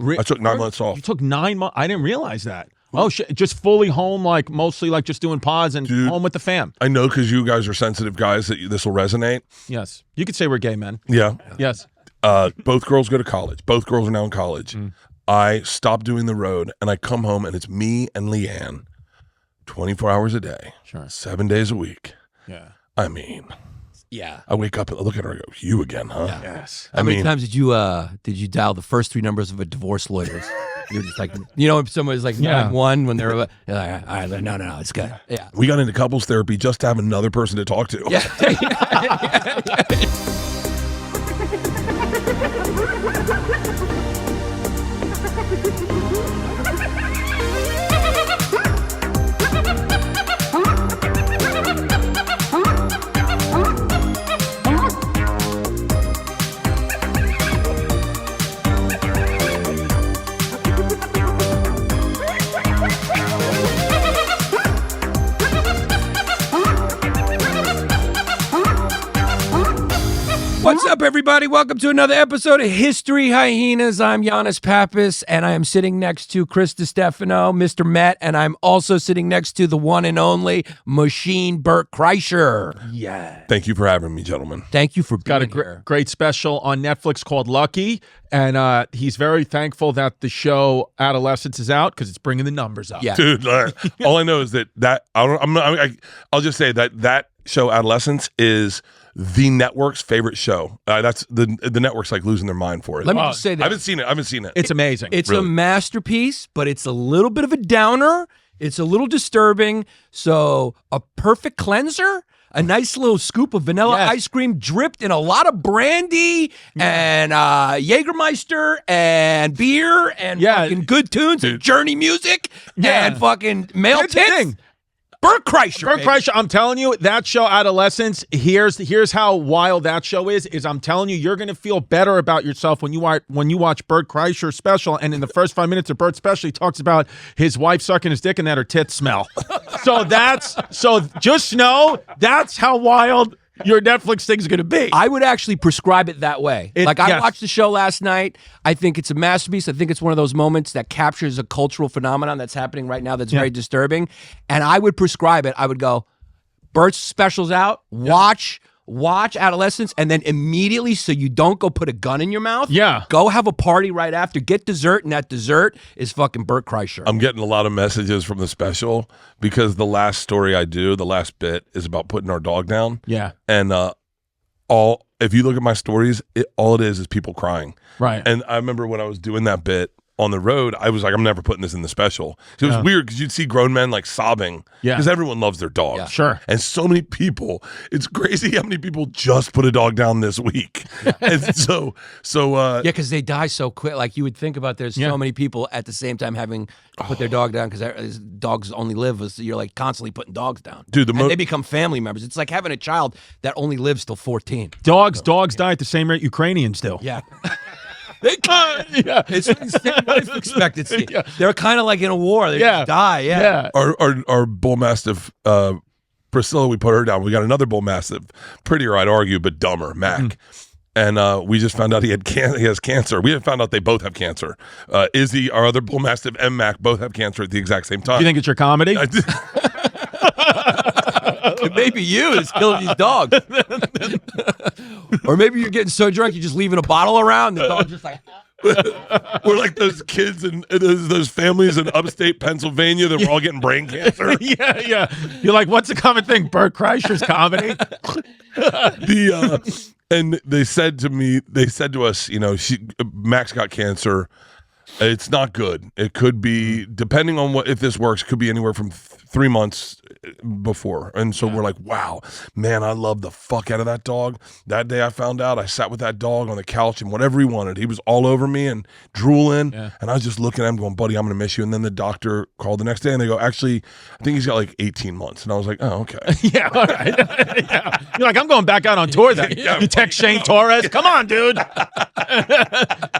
I took 9 months off. You took 9 months? I didn't realize that. Oh, shit. Just fully home, like mostly like just doing pods and home with the fam. I know because you guys are sensitive guys that this will resonate. Yes. You could say we're gay men. Yeah. Yes. Both girls go to college. Both girls are now in college. I stopped doing the road and I come home and it's me and Leanne 24 hours a day. Sure. 7 days a week. Yeah. I mean, Yeah. I wake up and look at her and go, you again, huh? Yeah. Yes. How many times did you dial the first 3 numbers of a divorce lawyer's? You're just like, you know, if somebody's like 9-1 when they're like, all right, no, it's good. Yeah. We got into couples therapy just to have another person to talk to. Yeah. What's up, everybody? Welcome to another episode of History Hyenas. I'm Yannis Pappas, and I am sitting next to Chris Distefano, Mr. Met, and I'm also sitting next to the one and only Machine Bert Kreischer. Yeah. Thank you for having me, gentlemen. Thank you for being Got a here. great special on Netflix called Lucky, and he's very thankful that the show Adolescence is out because it's bringing the numbers up. Yeah. Dude, all I know is that I'll just say that show Adolescence is the network's favorite show. That's the network's like losing their mind for it. Let me just say that. I haven't seen it. It's amazing. It's Really. a masterpiece, but it's a little bit of a downer. It's a little disturbing. So a perfect cleanser, a nice little scoop of vanilla ice cream dripped in a lot of brandy and Jägermeister and beer and fucking good tunes and Journey music and fucking male Here's the tits. thing. Bert Kreischer. Bert baby. Kreischer, I'm telling you, that show Adolescence, here's how wild that show is I'm telling you, you're gonna feel better about yourself when you watch Bert Kreischer's special, and in the first 5 minutes of Bert's special, he talks about his wife sucking his dick and that her tits smell. so just know that's how wild your Netflix thing's gonna be. I would actually prescribe it that way. I watched the show last night. I think it's a masterpiece. I think it's one of those moments that captures a cultural phenomenon that's happening right now that's very disturbing. And I would prescribe it. I would go, Bert's special's out. Watch Adolescence, and then immediately, so you don't go put a gun in your mouth, go have a party right after. Get dessert, and that dessert is fucking Bert Kreischer. I'm getting a lot of messages from the special because the last story I do, the last bit, is about putting our dog down. Yeah. And if you look at my stories, all it is people crying. Right. And I remember when I was doing that bit on the road, I was like, I'm never putting this in the special. It was weird because you'd see grown men like sobbing because everyone loves their dog. Yeah. Sure. And so many people, it's crazy how many people just put a dog down this week. And Because they die so quick. Like you would think about, there's so many people at the same time having put their dog down because dogs only live. You're like constantly putting dogs down, dude. And they become family members. It's like having a child that only lives till 14. Dogs die at the same rate Ukrainians do. Yeah. It's insane life expectancy. They're kind of like in a war. They just die. Yeah. Our bull mastiff, Priscilla, we put her down. We got another bull mastiff, prettier, I'd argue, but dumber, Mac. And we just found out he has cancer. We had found out they both have cancer. Izzy, our other bull mastiff, and Mac both have cancer at the exact same time. You think it's your comedy? Maybe you is killing these dogs. Or maybe you're getting so drunk you're just leaving a bottle around. The dog's just like... We're like those kids and those families in upstate Pennsylvania that were all getting brain cancer. Yeah. You're like, what's the common thing? Bert Kreischer's comedy? And they said to us, Max got cancer. It's not good. It could be, depending on if this works, could be anywhere from 3 months before. And so we're like, wow, man, I love the fuck out of that dog. That day I found out, I sat with that dog on the couch and whatever he wanted, he was all over me and drooling. Yeah. And I was just looking at him going, buddy, I'm going to miss you. And then the doctor called the next day and they go, actually, I think he's got like 18 months. And I was like, oh, okay. Yeah, all right. Yeah. You're like, I'm going back out on tour then. You text Shane Torres. Come on, dude.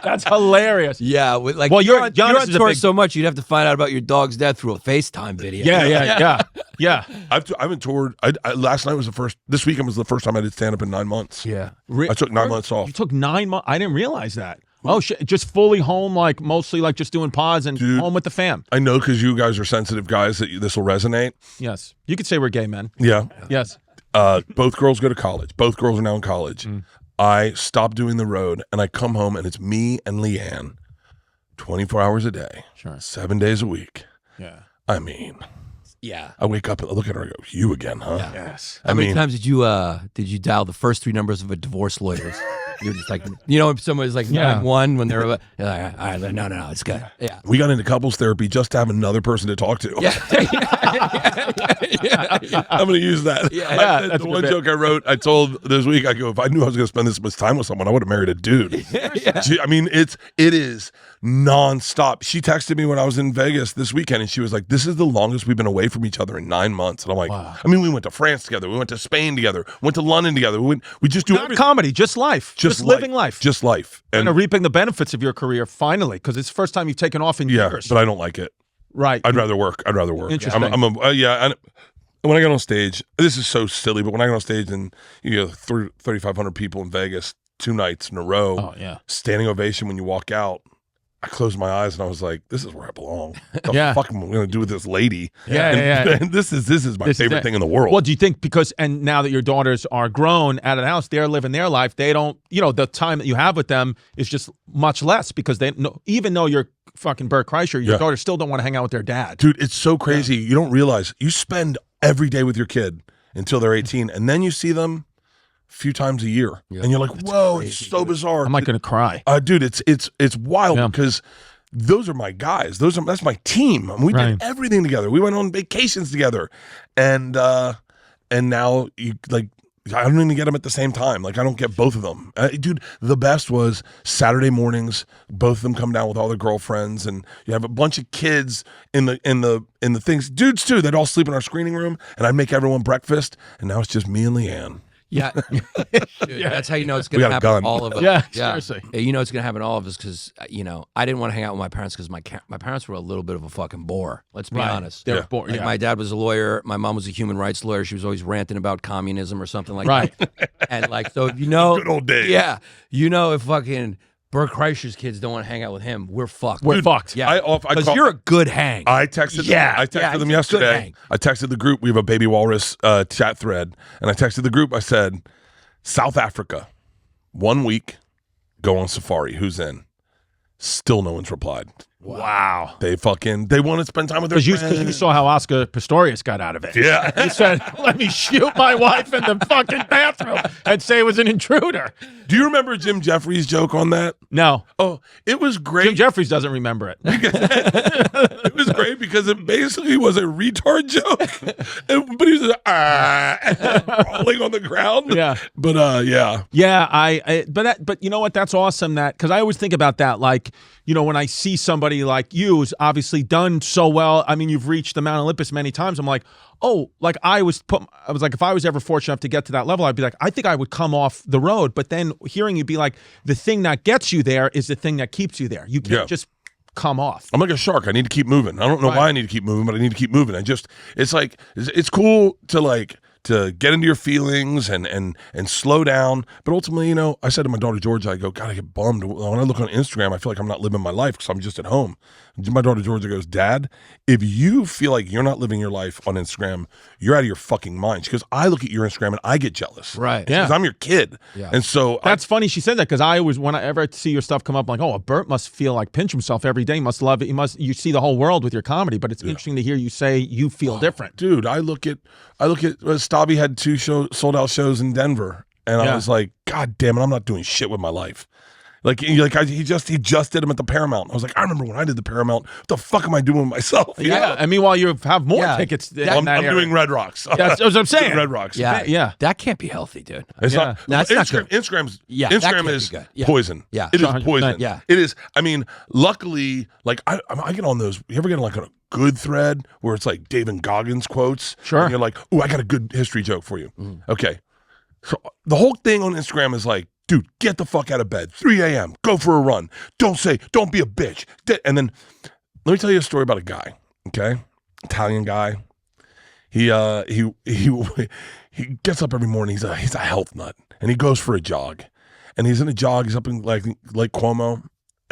That's hilarious. Yeah. Like, well, you're on tour big... so much, you'd have to find out about your dog's death through a FaceTime video. Yeah. I haven't toured. Last night was this weekend was the first time I did stand up in 9 months. Yeah. I took 9 months off. You took 9 months. I didn't realize that. Oh shit! Just fully home, like mostly like just doing pods and home with the fam. I know because you guys are sensitive guys that this will resonate. Yes, you could say we're gay men. Yeah. Yes. Both girls go to college. Both girls are now in college. I stop doing the road and I come home and it's me and Leanne, 24 hours a day, 7 days a week. Yeah. I mean, Yeah. I wake up and I look at her and I go, "You again, huh?" Yeah. Yes. How many times did you dial the first 3 numbers of a divorce lawyer's? You're just like, you know, if somebody's like 9-1 when they're like, all right, no, it's good. Yeah. We got into couples therapy just to have another person to talk to. Yeah. I'm going to use that. Yeah, the one joke I wrote, I told this week, I go, if I knew I was going to spend this much time with someone, I would have married a dude. I mean, it is nonstop. She texted me when I was in Vegas this weekend, and she was like, "This is the longest we've been away from each other in 9 months." And I'm like, wow. I mean, we went to France together. We went to Spain together. Went to London together. We just do Not everything. comedy, just life. Just living life. Just life. And reaping the benefits of your career finally, because it's the first time you've taken off in years. But I don't like it. Right. I'd rather work. Interesting. I'm and when I get on stage, this is so silly, but when I get on stage and you get 3,500 people in Vegas 2 nights in a row, standing ovation when you walk out, I closed my eyes and I was like, "This is where I belong. What the fuck am I going to do with this lady?" And this is my favorite thing in the world. Well, do you think and now that your daughters are grown out of the house, they're living their life. They don't, the time that you have with them is just much less because they know, even though you're fucking Bert Kreischer, your daughters still don't want to hang out with their dad. Dude, it's so crazy. You don't realize you spend every day with your kid until they're 18, and then you see them a few times a year, and you're like, "Whoa, it's so bizarre." I'm like going to cry. Dude, it's wild because those are my guys. That's my team. I mean, we did everything together. We went on vacations together, and now you like. I don't even get them at the same time. Like I don't get both of them. Dude, the best was Saturday mornings. Both of them come down with all their girlfriends, and you have a bunch of kids in the things. Dudes too. They'd all sleep in our screening room, and I'd make everyone breakfast. And now it's just me and Leanne. Yeah. That's how you know it's going to happen to all of us. Yeah, seriously. You know it's going to happen to all of us because, I didn't want to hang out with my parents because my parents were a little bit of a fucking bore. Let's be honest. They were bored. Like, my dad was a lawyer. My mom was a human rights lawyer. She was always ranting about communism or something like that. And so if good old days. Yeah. If fucking Bert Kreischer's kids don't want to hang out with him, we're fucked. We're fucked. Yeah. Because you're a good hang. I texted them yesterday. I texted the group. We have a Baby Walrus chat thread. And I texted the group. I said, South Africa, 1 week, go on safari. Who's in? Still no one's replied. Wow. They want to spend time with their friends. Because you saw how Oscar Pistorius got out of it. Yeah. He said, "Let me shoot my wife in the fucking bathroom and say it was an intruder." Do you remember Jim Jeffries' joke on that? No. Oh, it was great. Jim Jeffries doesn't remember it. It was great because it basically was a retard joke. But he was rolling on the ground. Yeah. But yeah. Yeah, but you know what? That's awesome because I always think about that. Like, when I see somebody like you who's obviously done so well, I mean, you've reached the Mount Olympus many times. I'm like, oh, like I was like, if I was ever fortunate enough to get to that level, I'd be like, I think I would come off the road. But then hearing you be like, the thing that gets you there is the thing that keeps you there. You can't just come off. I'm like a shark. I need to keep moving. I don't know why I need to keep moving, but I need to keep moving. It's cool to get into your feelings and slow down. But ultimately, I said to my daughter Georgia, I go, God, I get bummed. When I look on Instagram, I feel like I'm not living my life because I'm just at home. My daughter Georgia goes, Dad, if you feel like you're not living your life on Instagram, you're out of your fucking mind. She goes, I look at your Instagram and I get jealous. Right. Because I'm your kid. Yeah. And so that's funny she said that because I always, whenever I see your stuff come up, I'm like, oh, Bert must feel like pinch himself every day. He must love it. You see the whole world with your comedy, but it's interesting to hear you say you feel different. Dude, I look at Stabby had 2 sold out shows in Denver, and I was like, God damn it, I'm not doing shit with my life. He just did them at the Paramount. I was like, I remember when I did the Paramount. What the fuck am I doing with myself? Yeah. And meanwhile, you have more tickets. I'm doing Red Rocks. That's what I'm saying. Red Rocks. Yeah. That can't be healthy, dude. It's not. That's not good. Instagram is poison. Yeah. It is poison. Yeah. It is. I mean, luckily, like I get on those. You ever get like a good thread where it's like David Goggins quotes? Sure. And you're like, oh, I got a good history joke for you. Okay. So the whole thing on Instagram is like, dude, get the fuck out of bed. 3 a.m. Go for a run. Don't be a bitch. And then let me tell you a story about a guy. Okay, Italian guy. He gets up every morning. He's a health nut, and he goes for a jog. And he's in a jog. He's up in like Lake Como,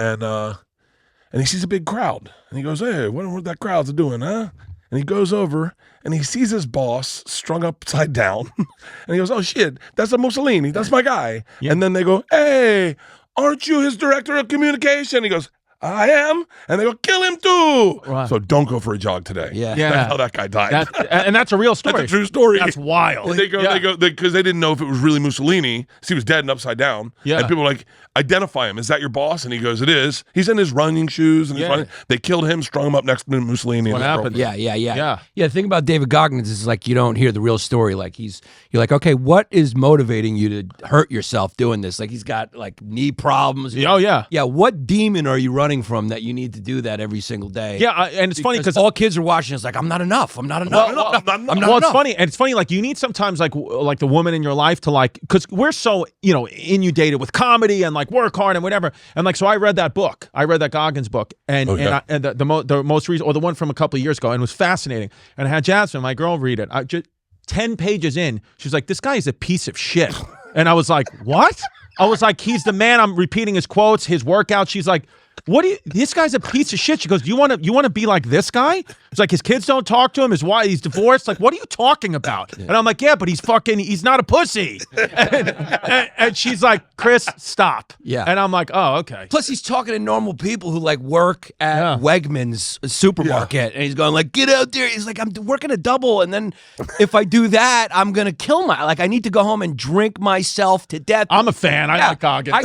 and he sees a big crowd, and he goes, "Hey, what that crowd's doing, huh?" And he goes over, and he sees his boss strung upside down, and he goes, "Oh shit, that's a Mussolini, that's my guy." Yeah. And then they go, "Hey, aren't you his director of communication?" He goes, "I am," and they go, "Kill him too." Right. So don't go for a jog today. Yeah, that's how that guy died. And that's a real story. That's a true story. That's wild. They go because they didn't know if it was really Mussolini. So he was dead and upside down. Yeah, and people were like, "Identify him. Is that your boss?" And he goes, "It is." He's in his running shoes and they killed him, strung him up next to Mussolini. What happened? Yeah. The thing about David Goggins is like you don't hear the real story. Like you're like, okay, what is motivating you to hurt yourself doing this? Like he's got like knee problems. Oh yeah. Yeah. What demon are you running from that you need to do that every single day? Yeah, and it's funny because all kids are watching. It's like I'm not enough. I'm not enough. I'm not enough. It's funny, and it's funny. Like you need sometimes like the woman in your life to like because we're so inundated with comedy and like work hard and whatever. And like so, I read that book. I read that Goggins book, and the most recent or the one from a couple of years ago, and it was fascinating. And I had Jasmine, my girl, read it. I just 10 pages in, she's like, "This guy is a piece of shit," and I was like, "What?" I was like, "He's the man." I'm repeating his quotes, his workout. She's like, "What do you? This guy's a piece of shit." She goes, "You want to be like this guy?" It's like his kids don't talk to him. His wife, he's divorced. Like, what are you talking about? And I'm like, "Yeah, but he's not a pussy." And she's like, "Chris, stop." Yeah. And I'm like, "Oh, okay." Plus, he's talking to normal people who like work at Wegmans supermarket, and he's going like, "Get out there." He's like, "I'm working a double, and then if I do that, I'm gonna kill I need to go home and drink myself to death." I'm a fan. I like Goggins.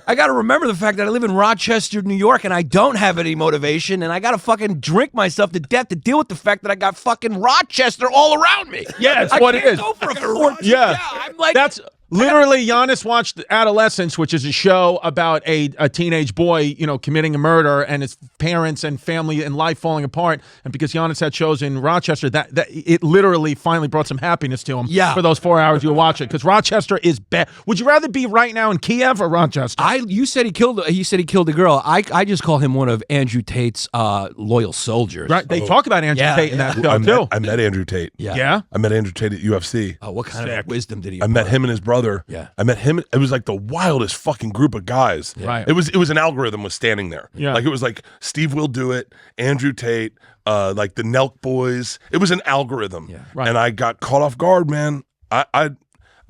I gotta remember the fact that I live in Rochester, New York, and I don't have any motivation, and I gotta fucking drink myself to death to deal with the fact that I got fucking Rochester all around me. Yeah, it's what it is. Go for a fortune. Yeah, I'm like that's. Literally, Yannis watched Adolescence, which is a show about a teenage boy, committing a murder and his parents and family and life falling apart. And because Yannis had shows in Rochester, that it literally finally brought some happiness to him. Yeah. For those 4 hours you watch it, because Rochester is bad. Would you rather be right now in Kiev or Rochester? You said he killed a girl. I just call him one of Andrew Tate's loyal soldiers. Right. They talk about Andrew Tate in that show too. I met Andrew Tate. Yeah. I met Andrew Tate at UFC. Oh, what kind of wisdom did he? I met him and his brother. Yeah. I met him. It was like the wildest fucking group of guys. Yeah. Right. It was an algorithm was standing there. Yeah. Like it was like Steve Will Do It, Andrew Tate, like the Nelk Boys. It was an algorithm. Yeah. Right. And I got caught off guard, man. I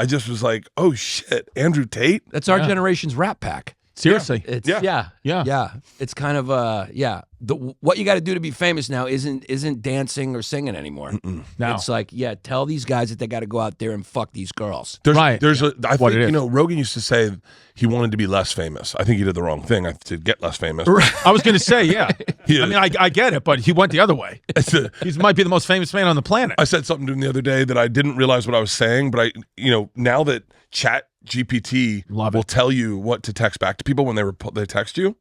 just was like, oh shit, Andrew Tate? That's our generation's Rat Pack. Seriously. Yeah. It's kind of what you got to do to be famous now isn't dancing or singing anymore. No. It's like, tell these guys that they got to go out there and fuck these girls. I think Rogan used to say he wanted to be less famous. I think he did the wrong thing to get less famous. I was going to say, yeah. I mean, I get it, but he went the other way. He might be the most famous man on the planet. I said something to him the other day that I didn't realize what I was saying, but now that Chat GPT will tell you what to text back to people when they text you.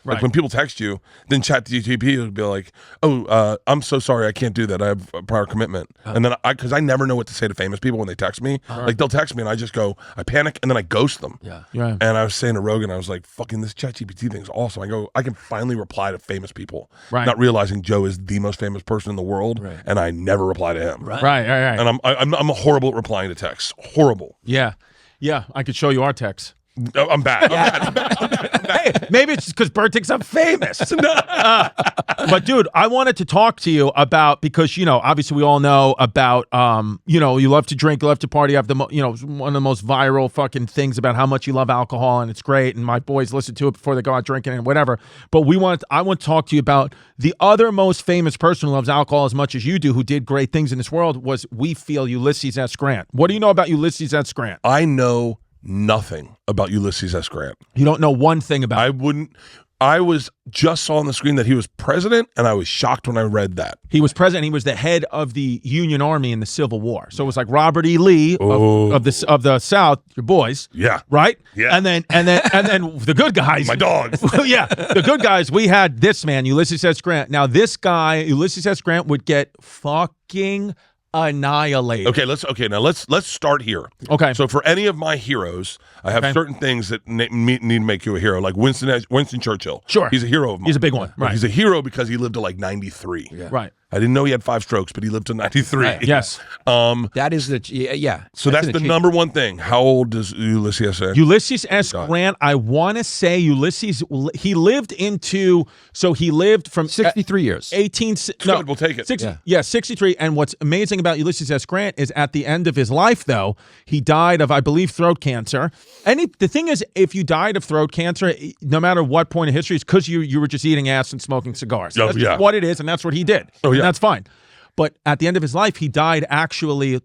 Like when people text you, then Chat GPT will be like, "Oh, I'm so sorry, I can't do that. I have a prior commitment." And then because I never know what to say to famous people when they text me. Like they'll text me and I just go, I panic and then I ghost them. Yeah. And I was saying to Rogan, I was like, "Fucking this Chat GPT thing's awesome." I go, I can finally reply to famous people, not realizing Joe is the most famous person in the world, and I never reply to him. Right. And I'm horrible at replying to texts. Horrible. Yeah. I could show you our texts. I'm bad. Hey, maybe it's because Bert thinks I'm famous. But dude, I wanted to talk to you about because obviously we all know about you love to drink, you love to party. You have the one of the most viral fucking things about how much you love alcohol and it's great. And my boys listen to it before they go out drinking and whatever. But I want to talk to you about the other most famous person who loves alcohol as much as you do, who did great things in this world. Was we feel Ulysses S. Grant? What do you know about Ulysses S. Grant? I know nothing about Ulysses S. Grant. You don't know one thing about it. I was just saw on the screen that he was president, and I was shocked when I read that. He was president. He was the head of the Union Army in the Civil War. So it was like Robert E. Lee of the South, your boys. Yeah. Right? Yeah. And then the good guys. My dogs. Yeah. The good guys, we had this man, Ulysses S. Grant. Now this guy, Ulysses S. Grant, would get fucking annihilated. Now let's start here. Okay. So for any of my heroes, I have certain things that need to make you a hero. Like Winston Churchill. Sure. He's a hero of mine. He's a big one. Right. He's a hero because he lived to like 93. Yeah. Right. I didn't know he had 5 strokes, but he lived to 93. Right. Yes. That is the yeah. So that's the number one thing. How old does Ulysses S? Ulysses S. Grant, I want to say Ulysses, he lived from 63 years. 18. No, Good, we'll take it. 63. And what's amazing about Ulysses S. Grant is at the end of his life, though, he died of, I believe, throat cancer. And the thing is, if you died of throat cancer, no matter what point of history, it's because you were just eating ass and smoking cigars. Oh, That's just what it is, and that's what he did. Oh, yeah. And that's fine. But at the end of his life, he died actually,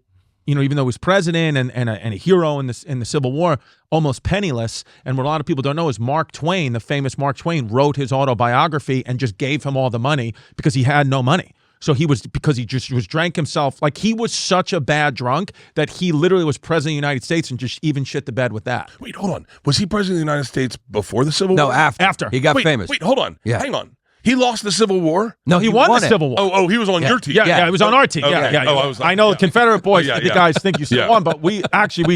even though he was president and a hero in the Civil War, almost penniless. And what a lot of people don't know is Mark Twain, the famous Mark Twain, wrote his autobiography and just gave him all the money because he had no money. So because he just drank himself, like he was such a bad drunk that he literally was president of the United States and just even shit the bed with that. Wait, hold on. Was he president of the United States before the Civil War? No, after. He got famous. Wait, hold on. Yeah. Hang on. He lost the Civil War? No, He won the Civil War. Oh, he was on your team. Yeah, he was on our team. Okay. Yeah. Oh, I was like, I know the Confederate boys, the guys think you still Yeah. won, but we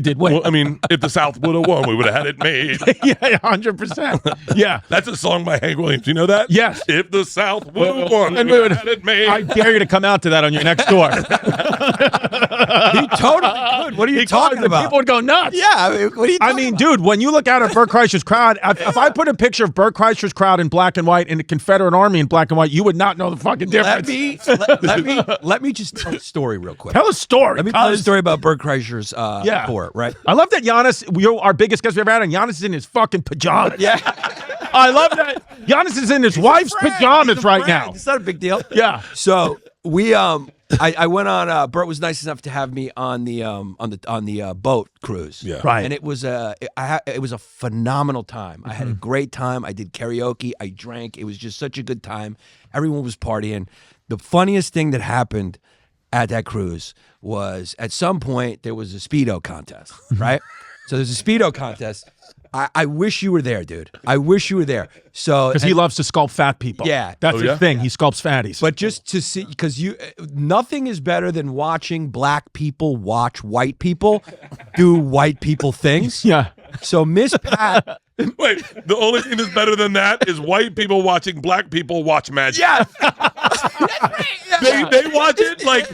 did win. Well, I mean, if the South would have won, we would have had it made. Yeah, 100%. Yeah. That's a song by Hank Williams. You know that? Yes. If the South would have won, And we would have had it made. I dare you to come out to that on your next door. He totally could. What are you talking about? People would go nuts. Yeah, I mean, what are you talking about? Dude, when you look out at Bert Kreischer's crowd, if I put a picture of Bert Kreischer's crowd in black and white and the Confederate Army in black and white, you would not know the fucking difference. Let me just tell a story real quick. Tell a story. Let me tell a story about Bert Kreischer's tour, right? I love that Yannis, our biggest guest we've ever had, and Yannis is in his fucking pajamas. Yeah. I love that. Yannis is in his wife's pajamas right now. It's not a big deal. Yeah. So we I went on. Bert was nice enough to have me on the boat cruise. Yeah. Right. And it was a phenomenal time. I had a great time. I did karaoke. I drank. It was just such a good time. Everyone was partying. The funniest thing that happened at that cruise was at some point there was a Speedo contest, right? So there's a Speedo contest. I wish you were there, dude. I wish you were there. So Because he loves to sculpt fat people. Yeah. That's his thing. He sculpts fatties. But just to see, because nothing is better than watching black people watch white people do white people things. Yeah. So Miss Pat. Wait, the only thing that's better than that is white people watching black people watch magic. Yeah. They watch it like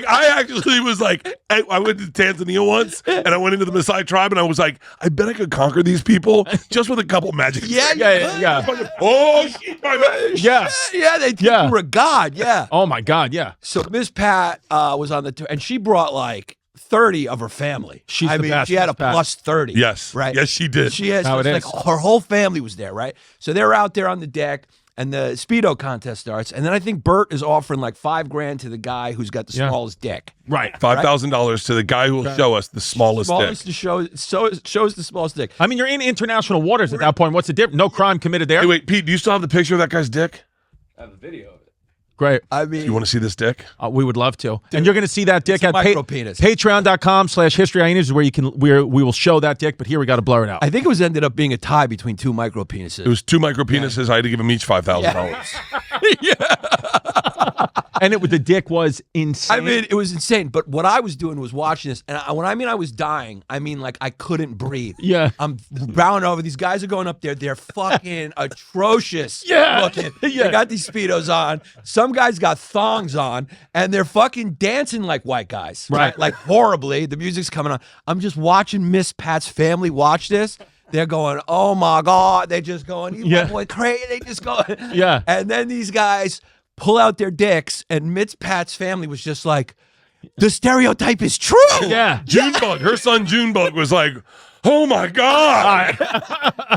I actually was like, I went to Tanzania once and I went into the Maasai tribe and I was like, I bet I could conquer these people just with a couple magic. Yeah. Oh shit, my man. Yeah. Yeah, they think you were a god. Yeah. Oh my God. Yeah. So Miss Pat was on the tour, and she brought like 30 of her family. She's the best, she had a Miss Pat. plus 30. Yes. Right? Yes, she did. She has How it like is. her whole family was there, right? So they're out there on the deck, and the Speedo contest starts, and then I think Bert is offering like $5,000 to the guy who's got the smallest dick. Right. $5,000 to the guy who will show us the smallest dick. Shows the smallest dick. I mean, you're in international waters at that point. What's the difference? No crime committed there. Hey, wait, Pete, do you still have the picture of that guy's dick? I have a video of it. Great. I mean, You want to see this dick? We would love to. And you're going to see that dick a at micro penis. patreon.com/historyhyenas is where we will show that dick, but here we got to blur it out. I think it ended up being a tie between two micro penises. It was 2 micro penises. I had to give them each $5,000. And the dick was insane. I mean, it was insane. But what I was doing was watching this, and when I mean I was dying, I mean like I couldn't breathe. Yeah. I'm bowing over. These guys are going up there. They're fucking atrocious looking. Yeah. They got these Speedos on. Some guys got thongs on, and they're fucking dancing like white guys. Right. Like horribly. The music's coming on. I'm just watching Miss Pat's family watch this. They're going, oh my God. They're just going, you boy crazy. They just go. Yeah. And then these guys pull out their dicks, and Miss Pat's family was just like, the stereotype is true. Yeah. Junebug, her son Junebug was like, oh my God.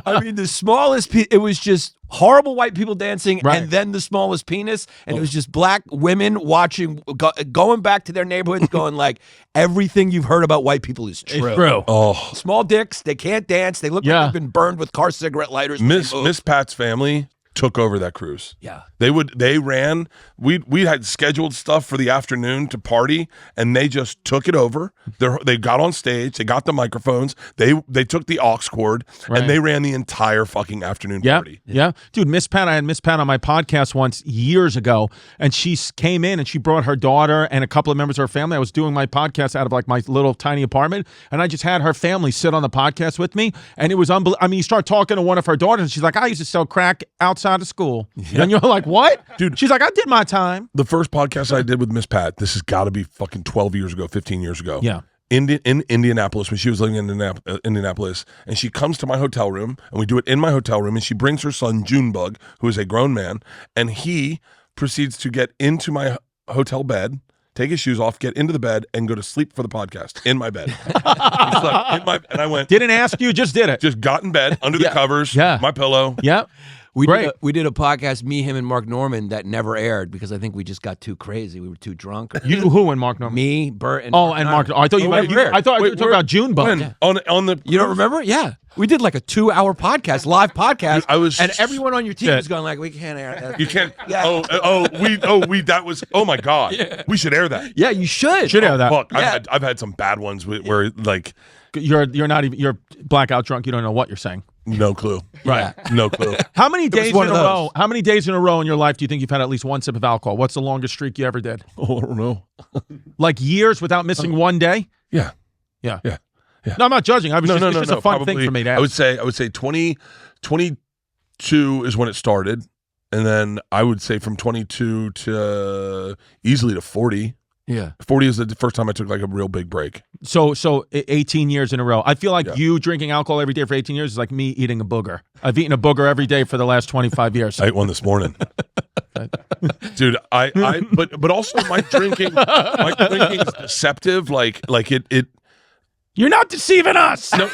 I mean, the smallest it was just horrible white people dancing, and then the smallest penis, and it was just black women watching, going back to their neighborhoods, going like, everything you've heard about white people is true. It's true. Oh, Small dicks, they can't dance, they look like they've been burned with car cigarette lighters. Miss Pat's family took over that cruise. Yeah. They ran. We had scheduled stuff for the afternoon to party, and they just took it over. They got on stage. They got the microphones. They took the aux cord, and they ran the entire fucking afternoon party. Yeah. Dude, Miss Pat, I had Miss Pat on my podcast once years ago, and she came in and she brought her daughter and a couple of members of her family. I was doing my podcast out of like my little tiny apartment, and I just had her family sit on the podcast with me, and it was unbelievable. I mean, you start talking to one of her daughters, and she's like, I used to sell crack outside out of school. And you're like, what? Dude. She's like, I did my time. The first podcast I did with Miss Pat, this has got to be fucking 12 years ago, 15 years ago. Yeah. In Indianapolis, when she was living in Indianapolis, and she comes to my hotel room, and we do it in my hotel room, and she brings her son, Junebug, who is a grown man, and he proceeds to get into my hotel bed, take his shoes off, get into the bed, and go to sleep for the podcast in my bed. And I went. Didn't ask you, just did it. Just got in bed, under the covers, my pillow. Yeah. We did a podcast, me, him, and Mark Norman, that never aired because I think we just got too crazy. We were too drunk. You who and Mark Norman? Me, Bert, and Mark. I thought you were talking about Junebug. When? On the You don't remember? Yeah. We did like a 2-hour podcast, live podcast. Dude, and everyone on your team was going like, we can't air that. You can't. Yeah. That was. Oh my God. Yeah. We should air that. Yeah, you should. Should air that. Fuck, I've had some bad ones where like you're not even you're blackout drunk. You don't know what you're saying. No clue. Right. No clue. How many days in a those. row? How many days in a row in your life do you think you've had at least one sip of alcohol? What's the longest streak you ever did? Oh, I don't know. Like years without missing one day? Yeah. Yeah. Yeah. Yeah. No, I'm not judging. It's just a fun thing for me to ask. I would say 22 is when it started, and then I would say from 22 to easily to 40. Yeah. 40 is the first time I took like a real big break. So 18 years in a row. I feel like you drinking alcohol every day for 18 years is like me eating a booger. I've eaten a booger every day for the last 25 years. I ate one this morning. Dude, but also my drinking is deceptive. Like it. You're not deceiving us. No.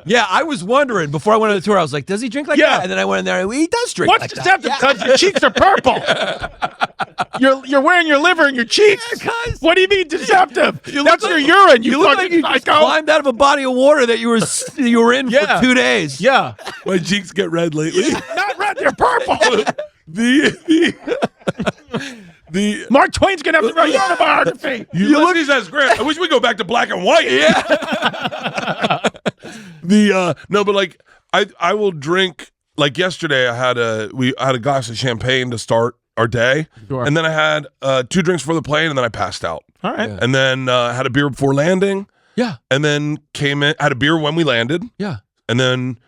Yeah, I was wondering before I went on the tour. I was like, "Does he drink like that?" And then I went in there, and he does drink. What's like deceptive? that. Because your cheeks are purple. You're wearing your liver in your cheeks. What do you mean deceptive? That's your urine. You look like you just climbed out of a body of water that you were in for 2 days. Yeah, my cheeks get red lately. not red. They're purple. The Mark Twain's gonna have to write your autobiography. Ulysses S. Grant. I wish we go back to black and white. Yeah. No, but like I will drink. Like yesterday, I had a glass of champagne to start our day, and then I had 2 drinks for the plane, and then I passed out. All right, and then had a beer before landing. Yeah, and then had a beer when we landed. Yeah, and then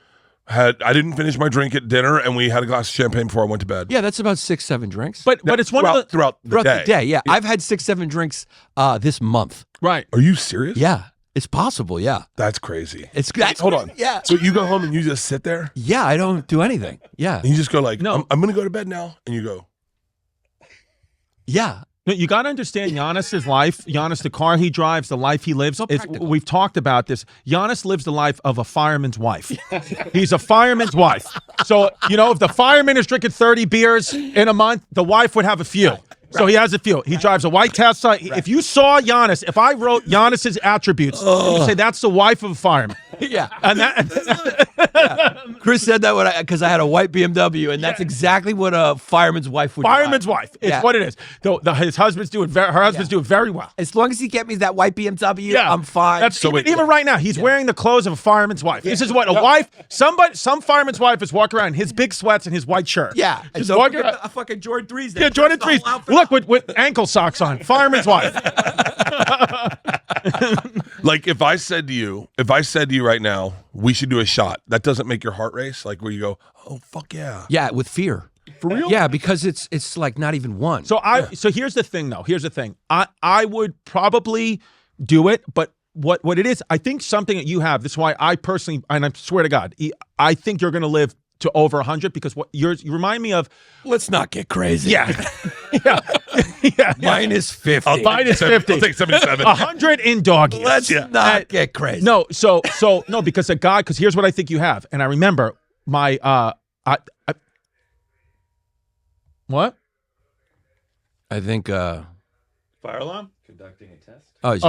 I didn't finish my drink at dinner, and we had a glass of champagne before I went to bed. Yeah, that's about 6-7 drinks. But it's one throughout the day. Yeah, I've had 6-7 drinks this month. Right? Are you serious? Yeah, it's possible. Yeah, that's crazy. Hold on. Yeah. So you go home and you just sit there? Yeah, I don't do anything. Yeah, and you just go like, no, I'm going to go to bed now, and you go. Yeah. No, you got to understand Yannis's life. Giannis, the car he drives, the life he lives. We've talked about this. Giannis lives the life of a fireman's wife. He's a fireman's wife. So, if the fireman is drinking 30 beers in a month, the wife would have a few. So he has a few. He drives a white Tesla. If you saw Yannis, if I wrote Yannis's attributes, you'd say that's the wife of a fireman. Yeah. And that Chris said that because I had a white BMW, and that's exactly what a fireman's wife would Fireman's drive. wife. It's what it is. His husband's doing her husband's doing very well. As long as he get me that white BMW, I'm fine. That's even right now, he's wearing the clothes of a fireman's wife. This is what a wife, some fireman's wife is walking around in his big sweats and his white shirt. Yeah. Just so walking around. a fucking Jordan 3s. Yeah, Jordan 3s. Look, with ankle socks on. Fireman's wife. Like if I said to you right now, we should do a shot, that doesn't make your heart race? Like where you go, oh fuck yeah. Yeah, with fear. For real? Yeah, because it's like not even one. So so here's the thing though. Here's the thing. I would probably do it, but what it is, I think something that you have, this is why I personally, and I swear to God, I think you're gonna live to over 100 because you remind me of. Let's not get crazy. Yeah. Yeah. Minus 50. Minus 50. I'll take 77. 100 in dog years. Let's not get crazy. No, so no, because here's what I think you have. And I remember my what? I think fire alarm? Conducting a test.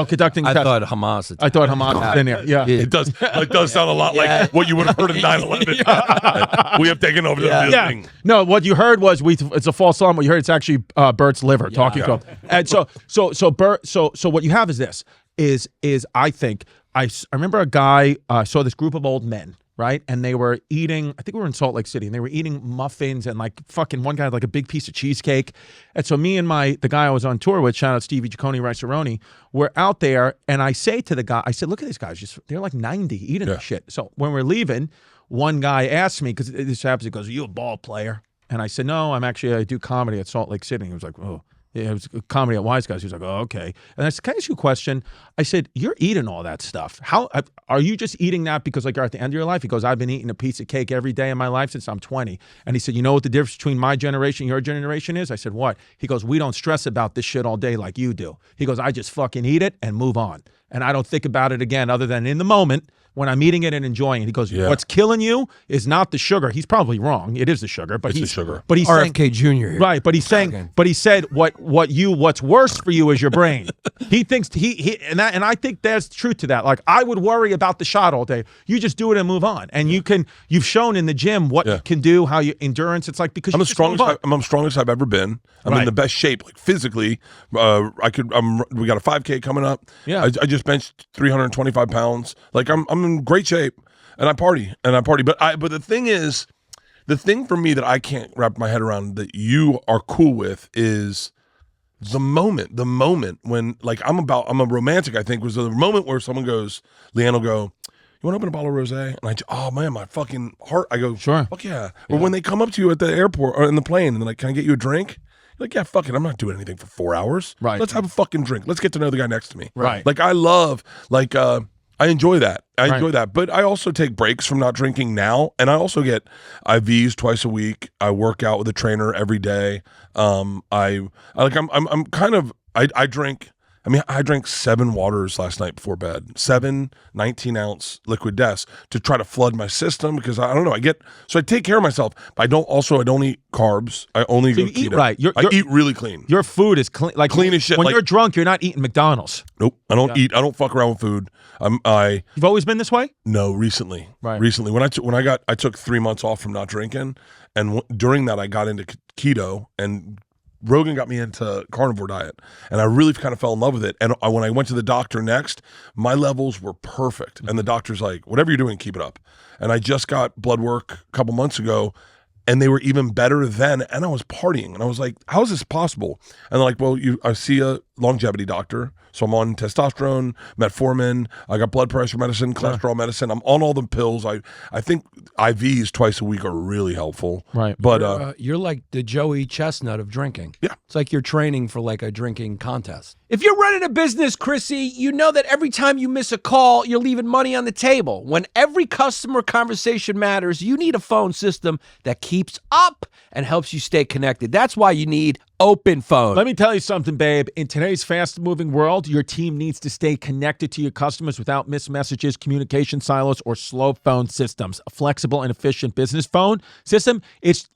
Conducting a I test. thought Hamas. I thought Hamas was in there. Yeah. It does sound a lot like what you would have heard in 9/11. We have taken over the thing. No, what you heard was it's a false alarm. What you heard, it's actually Bert's liver talking to him. And so Bert, so what you have is this is I think I remember a guy saw this group of old men, right? And they were eating, I think we were in Salt Lake City, and they were eating muffins and like fucking one guy had like a big piece of cheesecake. And so me and the guy I was on tour with, shout out Stevie Giacone, Rice-A-Roni, we're out there, and I say to the guy, I said, look at these guys, they're like 90 eating this shit. So when we're leaving, one guy asked me, because this happens, he goes, are you a ball player? And I said, no, I do comedy at Salt Lake City. And he was like, oh. Yeah, it was comedy at Wise Guys. He was like, oh, okay. And I said, can I ask you a question? I said, you're eating all that stuff. How are you just eating that because like you're at the end of your life? He goes, I've been eating a piece of cake every day in my life since I'm 20. And he said, you know what the difference between my generation and your generation is? I said, what? He goes, we don't stress about this shit all day like you do. He goes, I just fucking eat it and move on. And I don't think about it again other than in the moment when I'm eating it and enjoying it. He goes, what's killing you is not the sugar. He's probably wrong. It is the sugar, but he's the sugar. But he's RFK Jr. Right, but he's saying, but he said what's worse for you is your brain. He thinks and I think there's truth to that. Like I would worry about the shot all day. You just do it and move on. And you've shown in the gym what you can do, how you endurance. It's like because I'm the strongest I've ever been. I'm in the best shape, like physically. We got a 5K coming up. Yeah, I just benched 325 pounds. Like I'm in great shape, and I party. But the thing is, the thing for me that I can't wrap my head around that you are cool with is the moment when like I'm a romantic. I think was the moment where someone goes, Leanne will go, you want to open a bottle of rosé? And oh man, my fucking heart. I go, sure, fuck yeah. Or when they come up to you at the airport or in the plane and they're like, can I get you a drink? Like, yeah, fuck it. I'm not doing anything for 4 hours. Right. Let's have a fucking drink. Let's get to know the guy next to me. Right. Like, I love, like, I enjoy that. I enjoy that. But I also take breaks from not drinking now. And I also get IVs twice a week. I work out with a trainer every day. I drink. I mean, I drank 7 waters last night before bed, 7 19-ounce liquid deaths to try to flood my system because I don't know. I take care of myself, but I don't eat carbs. I only go keto. Eat right. I eat really clean. Your food is clean, like clean as shit. When you're drunk, you're not eating McDonald's. Nope. I don't eat. I don't fuck around with food. You've always been this way? No, recently. Right. Recently, I took 3 months off from not drinking, and during that I got into keto and. Rogan got me into carnivore diet, and I really kind of fell in love with it. And when I went to the doctor next, my levels were perfect. And the doctor's like, whatever you're doing, keep it up. And I just got blood work a couple months ago, and they were even better then. And I was partying, and I was like, how is this possible? And they're like, well, I see a longevity doctor. So I'm on testosterone, metformin. I got blood pressure medicine, cholesterol medicine. I'm on all the pills. I think IVs twice a week are really helpful. Right. But you're like the Joey Chestnut of drinking. Yeah. It's like you're training for like a drinking contest. If you're running a business, Chrissy, you know that every time you miss a call, you're leaving money on the table. When every customer conversation matters, you need a phone system that keeps up and helps you stay connected. That's why you need Open Phone. Let me tell you something, babe. In today's fast-moving world, your team needs to stay connected to your customers without missed messages, communication silos, or slow phone systems. A flexible and efficient business phone system, it's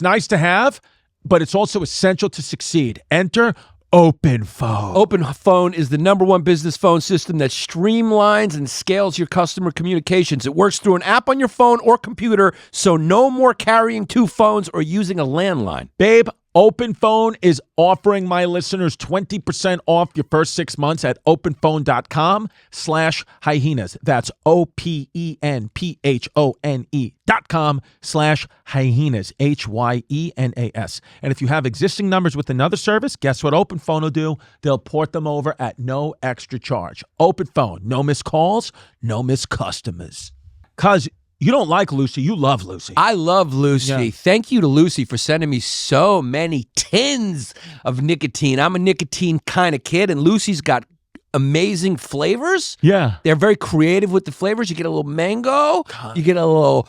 nice to have, but it's also essential to succeed. Enter Open Phone. Open Phone is the #1 business phone system that streamlines and scales your customer communications. It works through an app on your phone or computer, so no more carrying 2 phones or using a landline. Babe, Open Phone is offering my listeners 20% off your first 6 months at openphone.com/hyenas. That's openphone.com/hyenas, HYENAS. And if you have existing numbers with another service, guess what Open Phone will do? They'll port them over at no extra charge. Open Phone, no missed calls, no missed customers. Because you don't like Lucy. You love Lucy. I love Lucy. Yeah. Thank you to Lucy for sending me so many tins of nicotine. I'm a nicotine kind of kid, and Lucy's got amazing flavors. Yeah. They're very creative with the flavors. You get a little mango. You get a little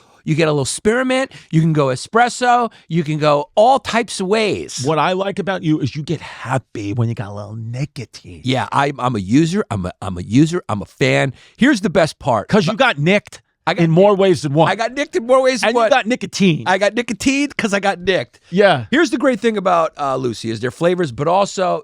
spearmint. You can go espresso. You can go all types of ways. What I like about you is you get happy when you got a little nicotine. Yeah, I'm a user. I'm a user. I'm a fan. Here's the best part. Because you got nicked. In more ways than one. I got nicked in more ways than one. And you got nicotine. I got nicotine because I got nicked. Yeah. Here's the great thing about Lucy is their flavors, but also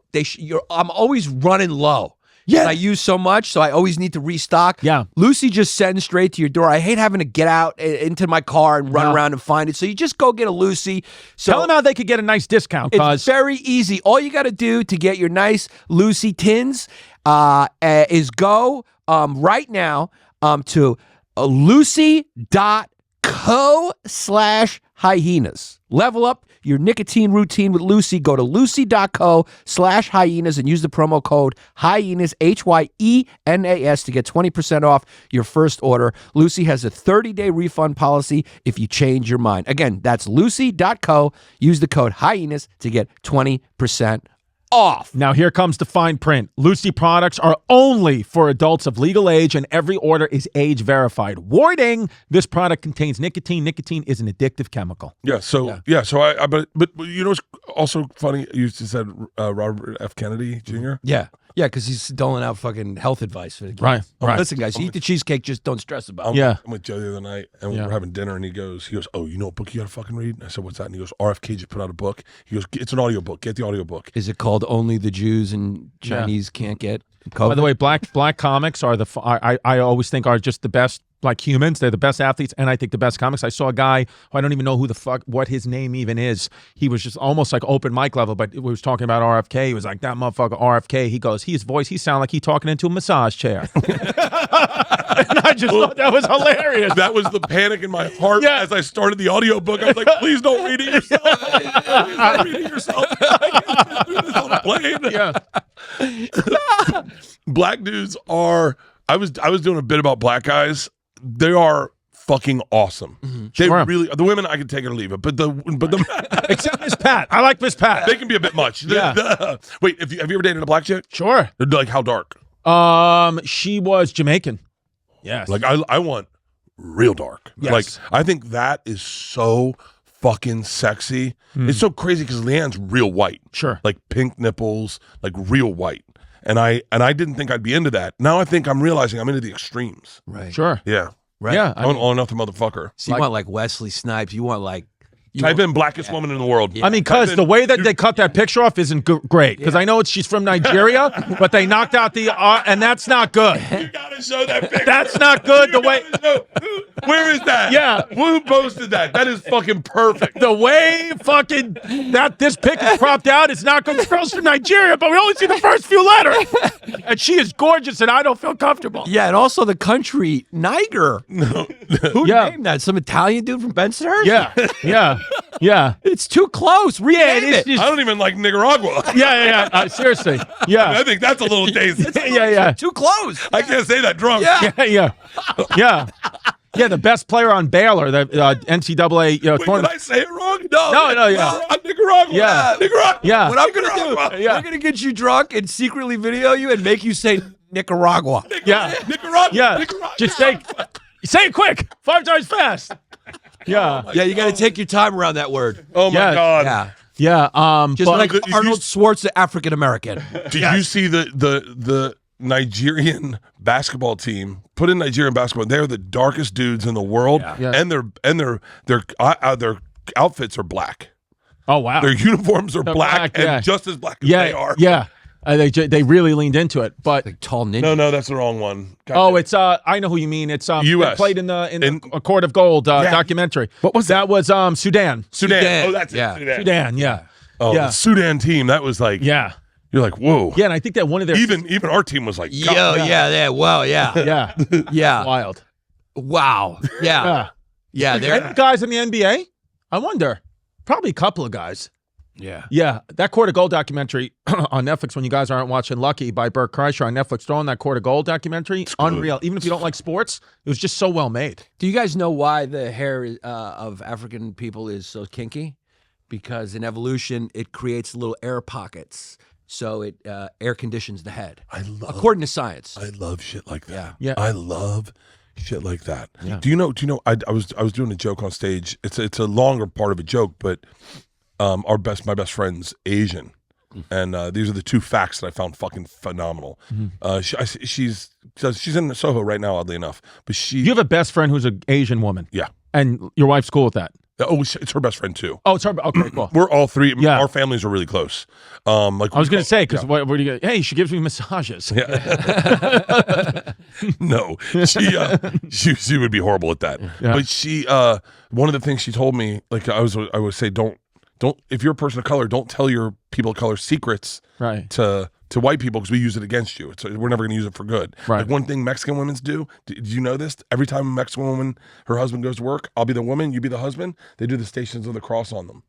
I'm always running low. Yeah. And I use so much, so I always need to restock. Yeah. Lucy just sends straight to your door. I hate having to get out into my car and run around and find it. So you just go get a Lucy. So tell them how they could get a nice discount. It's very easy. All you got to do to get your nice Lucy tins is go right now to Lucy.co/hyenas. Level up your nicotine routine with Lucy. Go to lucy.co/hyenas and use the promo code hyenas, HYENAS, to get 20% off your first order. Lucy has a 30-day refund policy if you change your mind. Again, that's lucy.co. Use the code hyenas to get 20% off. Now here comes the fine print. Lucy products are only for adults of legal age, and every order is age verified. Warning: this product contains nicotine. Nicotine is an addictive chemical. Yeah. So but you know what's also funny? You just said Robert F. Kennedy Jr. Yeah. Yeah, because he's doling out fucking health advice for the kids. Right. Listen, guys, you eat the cheesecake, just don't stress about it. Yeah. I'm with Joe the other night, and we were having dinner, and he goes, oh, you know what book you got to fucking read? And I said, what's that? And he goes, RFK just put out a book. He goes, it's an audiobook. Get the audiobook. Is it called Only the Jews and Chinese Can't Get COVID? By the way, black comics are I always think are just the best. Like humans, they're the best athletes, and I think the best comics. I saw a guy who I don't even know what his name even is. He was just almost like open mic level, but we was talking about RFK. He was like, that motherfucker RFK. He goes, his voice, he sounded like he talking into a massage chair. And I just thought that was hilarious. That was the panic in my heart as I started the audiobook. I was like, please don't read it yourself. Please don't read it yourself. I can't do this on a plane. Black dudes are, I was doing a bit about black guys. They are fucking awesome. Mm-hmm. They really, the women I can take it or leave it, but the except Miss Pat. I like Miss Pat. They can be a bit much. Wait, have you ever dated a black chick? Sure. Like how dark? She was Jamaican. Yes. Like I want real dark. Yes. Like I think that is so fucking sexy. It's so crazy because Leanne's real white. Sure. Like pink nipples, like real white. And I didn't think I'd be into that. Now I think I'm realizing I'm into the extremes. Right. Sure. Yeah. Right. Yeah. I want all enough the motherfucker. So you want like Wesley Snipes. You want like... Type in blackest woman in the world. I mean, because the way that they cut that picture off isn't great. Because I know she's from Nigeria, but they knocked out the and that's not good. You gotta show that picture. That's not good. The way, where is that? Yeah. Who posted that? That is fucking perfect. the way fucking this pic is cropped out is not good. The girl's from Nigeria, but we only see the first few letters, and she is gorgeous, and I don't feel comfortable. Yeah, and also the country Niger. No. Who named that? Some Italian dude from Bensonhurst? Yeah. Yeah. It's too close. Rename it. I don't even like Nicaragua. Yeah. Seriously. Yeah. I think that's a little tasty. Yeah. Too close. I can't say that drunk. Yeah. The best player on Baylor, the NCAA Wait, did tournament. I say it wrong? No, yeah. Nicaragua. Yeah. Nicaragua. Yeah. What I'm going to do, we're going to get you drunk and secretly video you and make you say Nicaragua. Yeah. Nicaragua. Yeah. Nicaragua. Just say it quick. 5 times fast. Yeah. Yeah, you got to take your time around that word. Oh my Yeah. God. Yeah. Yeah. Just but- like Arnold Schwarzenegger, African American. Did you see the Nigerian basketball team? Put in Nigerian basketball. They're the darkest dudes in the world, Yeah. and their outfits are black. Oh wow. Their uniforms are black black, and just as black as Yeah. they are. Yeah. They really leaned into it, but Like tall ninja. No, that's the wrong one. it's I know who you mean. It's US. they played in A Court of Gold documentary. What was that? Was Sudan. Sudan. Oh, that's Yeah. it. Sudan. Yeah. Oh, Yeah. the Sudan team. That was like, Yeah. you're like, whoa. Yeah, and I think that one of their Even our team was like, Yo, God. wow, yeah. yeah, Yeah. wild. Wow. Yeah. Yeah. Yeah, Any guys in the NBA? I wonder. Probably a couple of guys. Yeah. Yeah, that Court of Gold documentary on Netflix, when you guys aren't watching Lucky by Bert Kreischer on Netflix, throw on that Court of Gold documentary. Unreal. Even if you don't like sports, it was just so well made. Do you guys know why the hair of African people is so kinky? Because in evolution, it creates little air pockets. So it air conditions the head. According to science. I love shit like that. Yeah. Yeah. I love shit like that. Yeah. Do you know? I was doing a joke on stage. It's a longer part of a joke, but my best friend's Asian, and these are the two facts that I found fucking phenomenal. She's in Soho right now, oddly enough, but You have a best friend who's an Asian woman. Yeah. And your wife's cool with that. Oh, it's her best friend too. Oh, it's her. Okay, cool. We're all three. Yeah. Our families are really close. Like I was going to say, because what do you go? Hey, she gives me massages. No, she would be horrible at that. Yeah. But she, one of the things she told me, like I would say, don't if you're a person of color, don't tell your people of color secrets Right. to to white people because we use it against you. We're never going to use it for good. Right. Like one thing Mexican women do you know this? Every time a Mexican woman, her husband goes to work, I'll be the woman, you be the husband, they do the Stations of the Cross on them.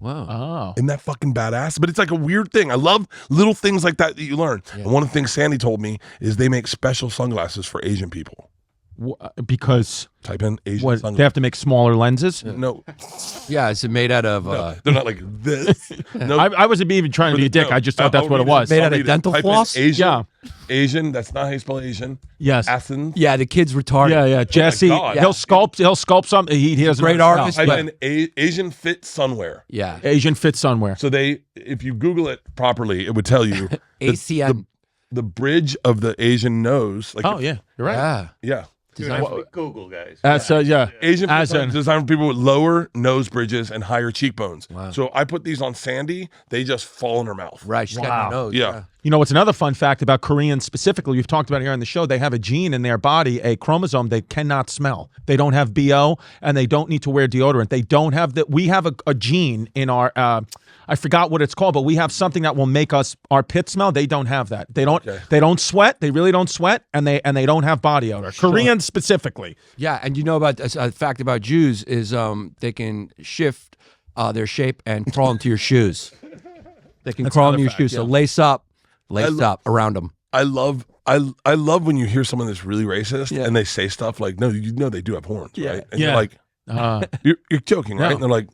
Wow. Oh. Isn't that fucking badass? But it's like a weird thing. I love little things like that you learn. Yeah. And one of the things Sandy told me is they make special sunglasses for Asian people. Because Type in Asian what, sunglasses. they have to make smaller lenses? No. Yeah, is it made out of They're not like this. No. I wasn't even trying to be a dick. I just thought that's what it was. Made out of dental Type in floss? Asian. Yeah. Asian. That's not how you spell Asian. Yes. Athens. Yeah, the kid's retarded. Yeah. Jesse, God. he'll sculpt something. He doesn't Great know how to artist, spell. Type in Asian fit sunwear. Yeah. Asian fit sunwear. So if you Google it properly, it would tell you ACN. the bridge of the Asian nose. Like Oh yeah, you're right. Yeah. yeah. Dude, I speak Google, guys. Yeah. Asian As fit in- designed for people with lower nose bridges and higher cheekbones. Wow. So I put these on Sandy. They just fall in her mouth. Right. She's Wow. got no nose. Yeah. You know what's another fun fact about Koreans specifically? We've talked about it here on the show. They have a gene in their body, a chromosome they cannot smell. They don't have BO, and they don't need to wear deodorant. They don't have that. We have a gene in our. I forgot what it's called, but we have something that will make our pit smell. They don't have that. They don't. Okay. They don't sweat. They really don't sweat, and they don't have body odor. Koreans specifically. Yeah, and you know about a fact about Jews is they can shift their shape and crawl into your shoes. They can crawl into your shoes. So lace up around them. I love when you hear someone that's really racist and they say stuff like, "No, you know they do have horns, right?" And Yeah. you're like, "You're joking, right?" No. And they're like,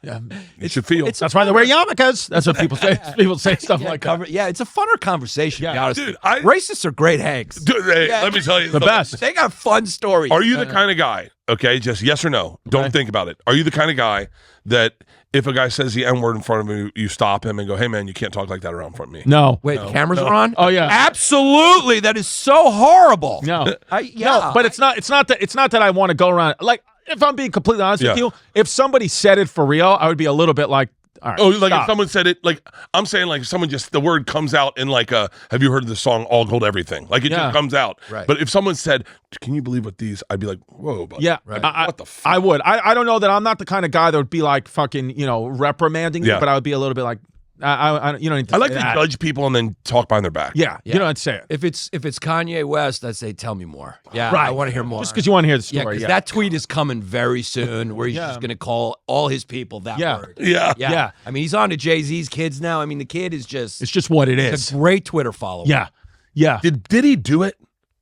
Yeah. "You should feel." That's why they wear yarmulkes. That's what people say. People say stuff like that. Yeah, it's a funner conversation. Yeah. to be honest Dude, with you. I- racists are great hags. Dude, hey, let me tell you The best. They got fun stories. Are you the kind of guy? Okay, just yes or no. Don't think about it. Are you the kind of guy that if a guy says the N word in front of you, you stop him and go, "Hey, man, you can't talk like that around front of me." No. Wait, the cameras are on? Oh yeah. Absolutely. That is so horrible. No. Yeah. No, but it's not that I want to go around like if I'm being completely honest with Yeah. you, if somebody said it for real, I would be a little bit like, all right. Oh, like stop. if someone said it, like I'm saying, like if someone just the word comes out in like a. Have you heard of the song "All Gold Everything"? Like it Yeah. just comes out. Right. But if someone said, "Can you believe what these?" I'd be like, "Whoa, buddy. Yeah, what the fuck?" I would. I don't know that I'm not the kind of guy that would be like fucking, reprimanding you, Yeah. but I would be a little bit like, you don't need to I like say to that. judge people and then talk behind their back. Yeah, you don't say it. If it's Kanye West, I'd say tell me more. Yeah, Right. I want to hear more. Just because you want to hear the yeah, story. because Yeah, that tweet is coming very soon where he's Yeah. just going to call all his people that Yeah. word. Yeah. Yeah. I mean, he's on to Jay-Z's kids now. I mean, the kid is just It's just what it he's is. a great Twitter follower. Yeah, yeah. Did he do it?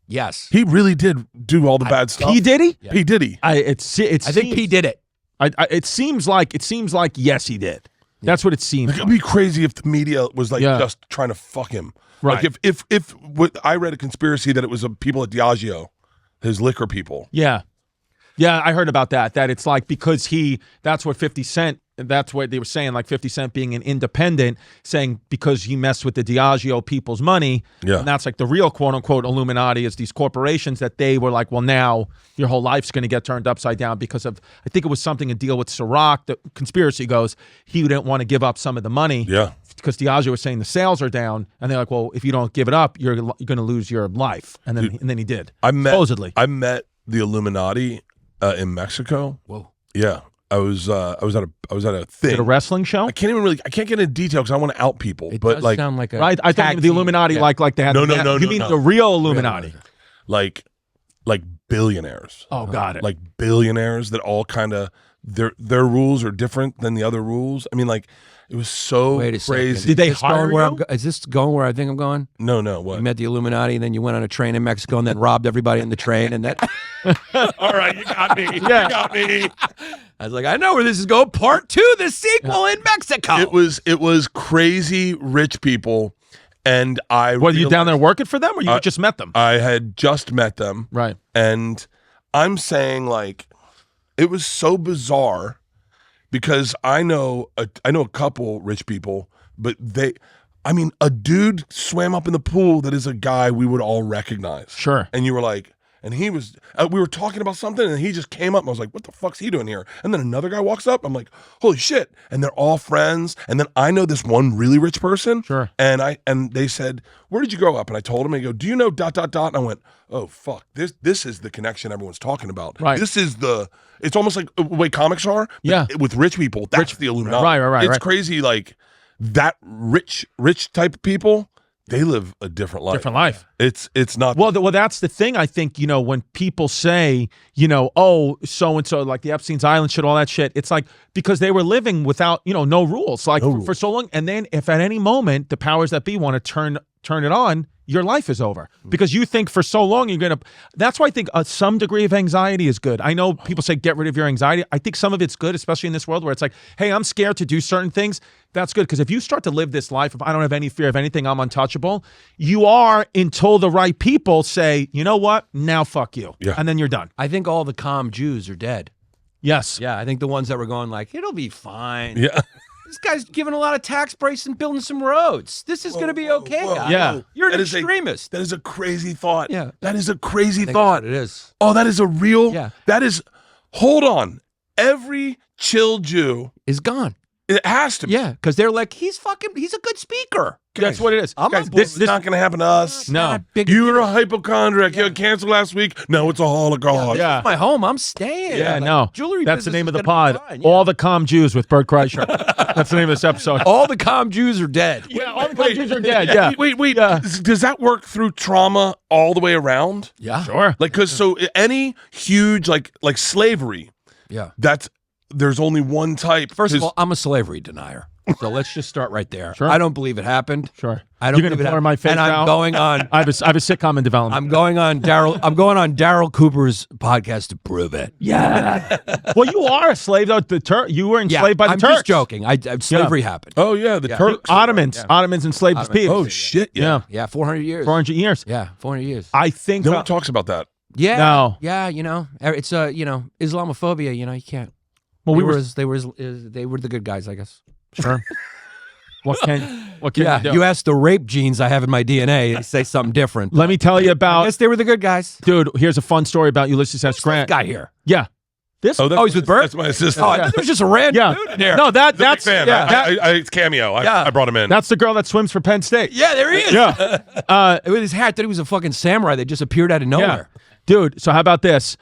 Yes. He really did do all the bad stuff. P Diddy? P Diddy. I think P did it. It seems like yes, he did. That's what it seems. Like, it'd be crazy if the media was like Yeah. just trying to fuck him. Right. Like if I read a conspiracy that it was people at Diageo, his liquor people. Yeah. Yeah, I heard about that. That it's like because that's what 50 Cent, that's what they were saying, like 50 Cent being an independent, saying because he messed with the Diageo people's money. Yeah. And that's like the real quote unquote Illuminati is these corporations that they were like, well, now your whole life's going to get turned upside down because of, I think it was something to deal with Ciroc. The conspiracy goes, he didn't want to give up some of the money. Yeah. Because Diageo was saying the sales are down, and they're like, "Well, if you don't give it up, you're going to lose your life." And then he did. Supposedly. I met the Illuminati in Mexico. Whoa. Yeah, I was at a thing. At a wrestling show, I can't get into detail because I want to out people. It but does like sound like a right? I tag think the team. Illuminati, Yeah. like they had. No. You mean the real Illuminati? like billionaires. Oh, got it. Like billionaires that all kind of their rules are different than the other rules. I mean, like it was so Wait a crazy. second. Did they Is this going hire where you? is this going where I think I'm going? No, You what? met the Illuminati, and then you went on a train in Mexico, and then robbed everybody in the train, and that. All right, you got me. You got me. I was like, I know where this is going. Part 2, the sequel in Mexico. It was crazy rich people, and I Were you down there realized- working for them, or you just met them? I had just met them, Right. and I'm saying like it was so bizarre because I know a couple rich people, but a dude swam up in the pool that is a guy we would all recognize. Sure. And you were like, and he was, we were talking about something, and he just came up, and I was like, what the fuck's he doing here? And then another guy walks up, I'm like, holy shit. And they're all friends. And then I know this one really rich person. Sure. And they said, where did you grow up? And I told him, and he go, do you know ... And I went, oh, fuck. This is the connection everyone's talking about. Right. This is it's almost like the way comics are. But Yeah. with rich people, that's the Illuminati. Right. It's crazy, like that rich type of people, they live a different life. Different life. It's not. Well, that's the thing. I think, when people say, oh, so and so, like the Epstein's Island shit, all that shit. It's like because they were living without, no rules, like for so long. And then if at any moment the powers that be want to turn it on, your life is over because you think for so long you're gonna. That's why I think some degree of anxiety is good. I know people say get rid of your anxiety. I think some of it's good, especially in this world where it's like, hey, I'm scared to do certain things. That's good because if you start to live this life, if I don't have any fear of anything, I'm untouchable. You are until the right people say, you know what, now fuck you, and then you're done. I think all the calm Jews are dead. Yes. Yeah, I think the ones that were going like, it'll be fine. Yeah. This guy's giving a lot of tax breaks and building some roads. This is going to be okay. Guys. Yeah. You're an extremist. That is a crazy thought. Yeah. That is a crazy thought. It is. Oh, that is a real. Yeah. That is. Hold on. Every chill Jew Is gone. It has to be. Yeah, because they're like, he's a good speaker. That's what it is. Guys, this is not going to happen to us. No. You were a hypochondriac. You had cancer last week. No, it's a holocaust. Yeah. My home. I'm staying. Yeah, Like, no. Jewelry. That's the business name of is the gonna be pod. fine, yeah. All the calm Jews with Bert Kreischer. That's the name of this episode. All the calm Jews are dead. Yeah, all the calm Jews are dead. Yeah. Wait. Yeah. Does that work through trauma all the way around? Yeah. Sure. Like, because so any huge like slavery, Yeah. there's only one type. First of all, I'm a slavery denier. So let's just start right there. Sure. I don't believe it happened. Sure. I don't You're believe gonna it blur happened. my face and I'm now? going on. I have a sitcom in development. I'm going on Daryl Cooper's podcast to prove it. Yeah. Well, you are a slave though. You were enslaved by the I'm Turks. just joking. Slavery happened. Oh yeah, the Turks. Ottomans enslaved his people. Oh shit. Yeah. Yeah, 400 years. 400 years. Yeah, 400 years. I think. No one talks about that. Yeah. No. Yeah, it's Islamophobia. You can't. Well, they were the good guys, I guess. Sure. What can you do? You ask the rape genes I have in my DNA, they say something different. Let me tell you I about. guess they were the good guys. Dude, here's a fun story about Ulysses S. Grant. Guy here. Yeah. This. Oh, he's with Bert? That's my assistant. Oh, I thought it was just a random dude in here. No, that's Big fan. yeah. It's cameo. I brought him in. That's the girl that swims for Penn State. Yeah, there he is. Yeah. With his hat, I thought he was a fucking samurai that just appeared out of nowhere. Dude, so how about this?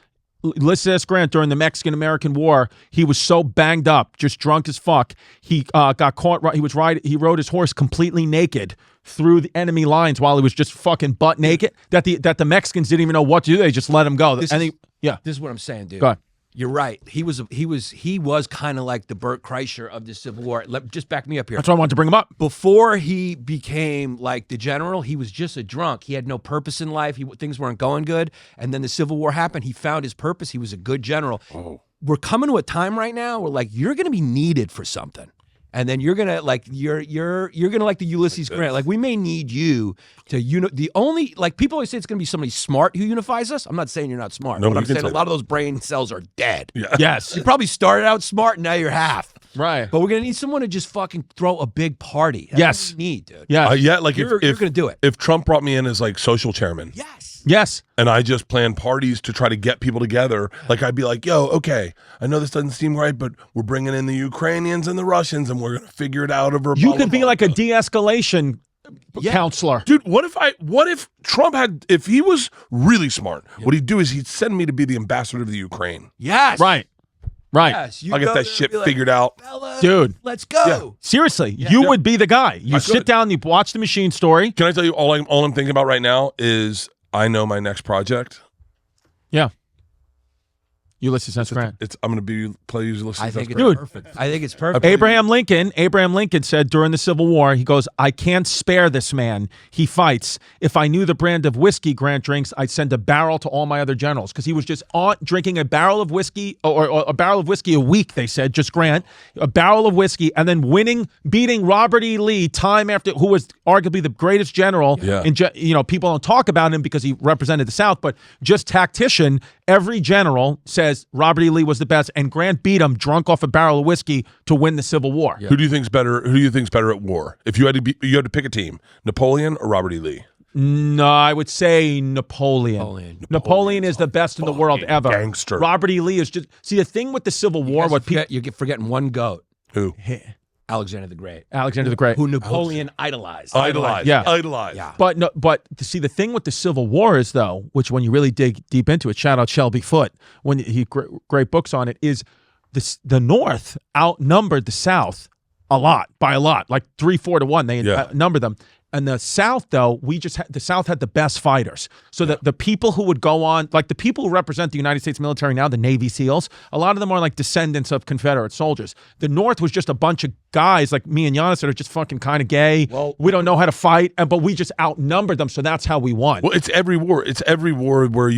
Ulysses S. Grant during the Mexican-American War, he was so banged up, just drunk as fuck. He got caught. He rode his horse completely naked through the enemy lines while he was just fucking butt naked. That the Mexicans didn't even know what to do. They just let him go. This is what I'm saying, dude. Go ahead. You're right. He was kind of like the Bert Kreischer of the Civil War. Just back me up here. That's why I wanted to bring him up. Before he became like the general, he was just a drunk. He had no purpose in life. Things weren't going good. And then the Civil War happened. He found his purpose. He was a good general. Oh. We're coming to a time right now where like you're going to be needed for something. And then you're gonna like you're gonna like the Ulysses Grant. Like we may need you to the only like people always say it's gonna be somebody smart who unifies us. I'm not saying you're not smart. No, but I'm you can saying a say lot of those brain cells are dead. Yeah. Yes. You probably started out smart and now you're half. Right. But we're gonna need someone to just fucking throw a big party. That's Yes. what we need, dude. Yeah. Yeah. Like You're gonna do it. If Trump brought me in as like social chairman. Yes. Yes. And I just planned parties to try to get people together. Like I'd be like, yo, okay, I know this doesn't seem right, but we're bringing in the Ukrainians and the Russians and we're going to figure it out over. You could be like a de-escalation counselor. Dude, what if Trump if he was really smart, what he'd do is he'd send me to be the ambassador to the Ukraine. Yes. Right. Right. Yes. I'll get that shit figured out. Dude. Let's go. Seriously, you would be the guy. You sit down, you watch the Machine Story. Can I tell you all I'm thinking about right now is I know my next project. Yeah. Ulysses S. Grant. I'm going to play Ulysses I S. think it's Grant. perfect. I think it's perfect. Abraham Lincoln said during the Civil War, he goes, I can't spare this man. He fights. If I knew the brand of whiskey Grant drinks, I'd send a barrel to all my other generals. Because he was just drinking a barrel of whiskey, or a barrel of whiskey a week, they said, just Grant. A barrel of whiskey, and then beating Robert E. Lee time after, who was arguably the greatest general. Yeah. People don't talk about him because he represented the South, but just tactician, every general says Robert E. Lee was the best, and Grant beat him drunk off a barrel of whiskey to win the Civil War. Who do you think's better? Who do you think's better at war? If you had to pick a team, Napoleon or Robert E. Lee? No, I would say Napoleon. Napoleon is the best in the world ever. Gangster. Robert E. Lee is just the thing with the Civil War. You're forgetting one goat. Who? Alexander the Great. Alexander the Great, Who Napoleon idolized. Yeah. Idolized. Yeah. But see, the thing with the Civil War is though, which when you really dig deep into it, shout out Shelby Foote when he great books on it, is the North outnumbered the South by a lot, like 3-4 to 1. They outnumbered them. And the South, though, the South had the best fighters. So that the people who would go on, like the people who represent the United States military now, the Navy SEALs, a lot of them are like descendants of Confederate soldiers. The North was just a bunch of guys like me and Yannis that are just fucking kind of gay. Well, we don't know how to fight, but we just outnumbered them, so that's how we won. Well, it's every war. It's every war where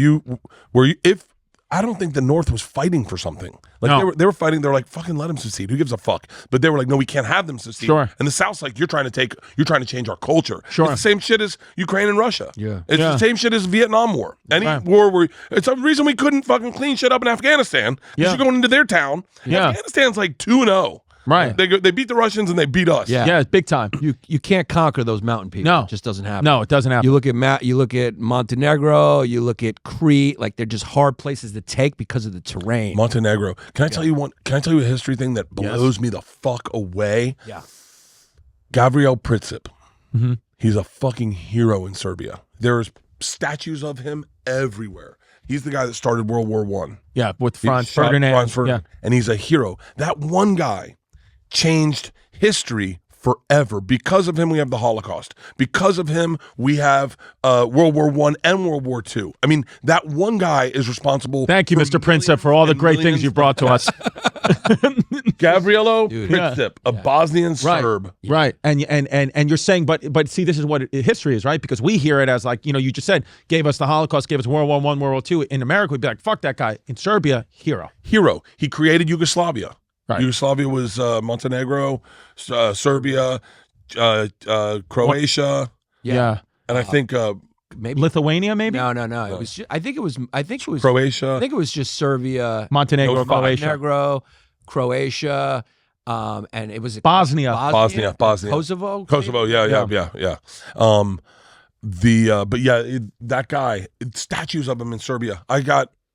if I don't think the North was fighting for something. Like they were fighting. They're like, fucking let them secede. Who gives a fuck? But they were like, no, we can't have them secede. Sure. And the South's like, you're trying to change our culture. Sure. It's the same shit as Ukraine and Russia. Yeah. It's the same shit as Vietnam War. Any war where it's a reason we couldn't fucking clean shit up in Afghanistan. Because you're going into their town. Yeah. Afghanistan's like 2-0. Right. They beat the Russians and they beat us. Yeah, it's big time. You can't conquer those mountain people. No. It just doesn't happen. No, it doesn't happen. You look at Montenegro, you look at Crete, like they're just hard places to take because of the terrain. Montenegro. Can I tell you a history thing that blows me the fuck away? Yeah. Gavril Princip. Mm-hmm. He's a fucking hero in Serbia. There's statues of him everywhere. He's the guy that started World War I. Yeah, with Franz Ferdinand. Yeah. And he's a hero. That one guy changed history forever. Because of him, we have the Holocaust. Because of him, we have World War I and World War II. I mean, that one guy is responsible. Thank you, Mr. Princip, for all the great things you brought to us. Gavrilo Princip, a Bosnian Serb. Right. And you're saying, but see, this is what history is, right? Because we hear it as like, you just said, gave us the Holocaust, gave us World War I, World War II. In America, we'd be like, fuck that guy. In Serbia, hero. Hero. He created Yugoslavia. Right. Yugoslavia was Montenegro, Serbia, Croatia. Yeah. And I think maybe Lithuania, maybe? No. It was I think it was Croatia. I think it was just Serbia, Montenegro, Croatia. Montenegro, Croatia, and it was Bosnia. Kosovo. Yeah. That guy, statues of him in Serbia.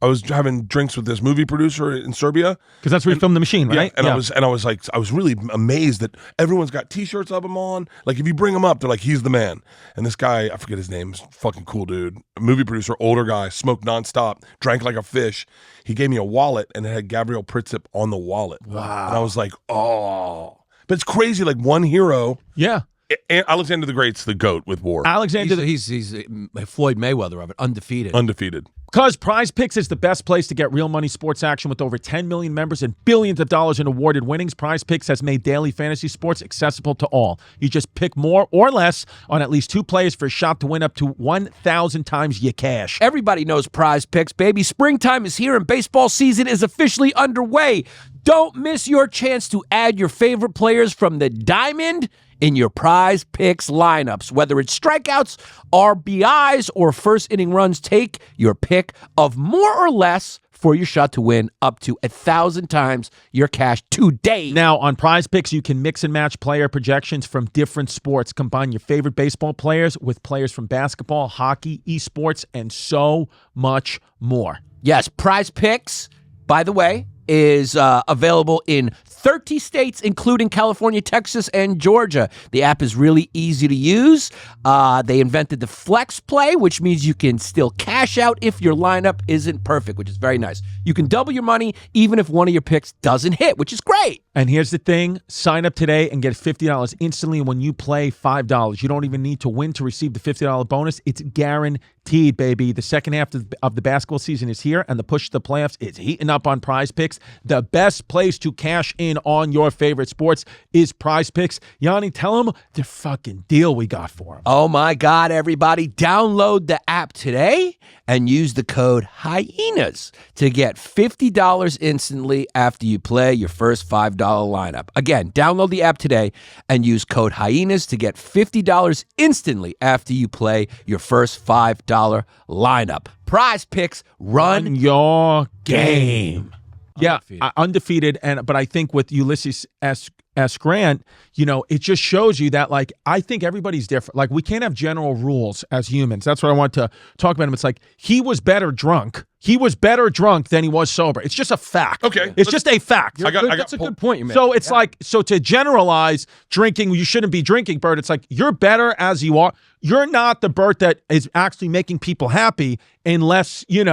I was having drinks with this movie producer in Serbia because that's where you filmed The Machine, right? Yeah, I was really amazed that everyone's got T-shirts of him on. Like if you bring him up, they're like, he's the man. And this guy, I forget his name, is fucking cool dude, a movie producer, older guy, smoked nonstop, drank like a fish. He gave me a wallet and it had Gavril Princip on the wallet. Wow. And I was like, oh, but it's crazy. Like one hero. Yeah. Alexander the Great's the GOAT with war. He's Floyd Mayweather of it, undefeated. Because Prize Picks is the best place to get real money sports action with over 10 million members and billions of dollars in awarded winnings. Prize Picks has made daily fantasy sports accessible to all. You just pick more or less on at least 2 players for a shot to win up to 1,000 times your cash. Everybody knows Prize Picks, baby. Springtime is here and baseball season is officially underway. Don't miss your chance to add your favorite players from the diamond in your Prize Picks lineups. Whether it's strikeouts, RBIs, or first inning runs, take your pick of more or less for your shot to win up to 1,000 times your cash today. Now, on Prize Picks, you can mix and match player projections from different sports. Combine your favorite baseball players with players from basketball, hockey, esports, and so much more. Yes, Prize Picks, by the way, is available in 30 states, including California, Texas, and Georgia. The app is really easy to use. They invented the flex play, which means you can still cash out if your lineup isn't perfect, which is very nice. You can double your money even if one of your picks doesn't hit, which is great. And here's the thing. Sign up today and get $50 instantly when you play $5. You don't even need to win to receive the $50 bonus. It's guaranteed, baby. The second half of the basketball season is here, and the push to the playoffs is heating up on Prize Picks. The best place to cash in on your favorite sports is Prize Picks. Yanni, tell them the fucking deal we got for them. Oh, my God, everybody. Download the app today and use the code Hyenas to get $50 instantly after you play your first $5 lineup. Again, download the app today and use code Hyenas to get $50 instantly after you play your first $5 lineup. Prize Picks, run your game. Undefeated. Yeah, undefeated. But I think with Ulysses S. Grant, it just shows you that, like, I think everybody's different. Like, we can't have general rules as humans. That's what I want to talk about him. It's like, he was better drunk. He was better drunk than he was sober. It's just a fact. Okay. It's just a fact. That's a good point you made. So it's so to generalize drinking, you shouldn't be drinking, Bert. It's like, you're better as you are. You're not the Bert that is actually making people happy unless, you're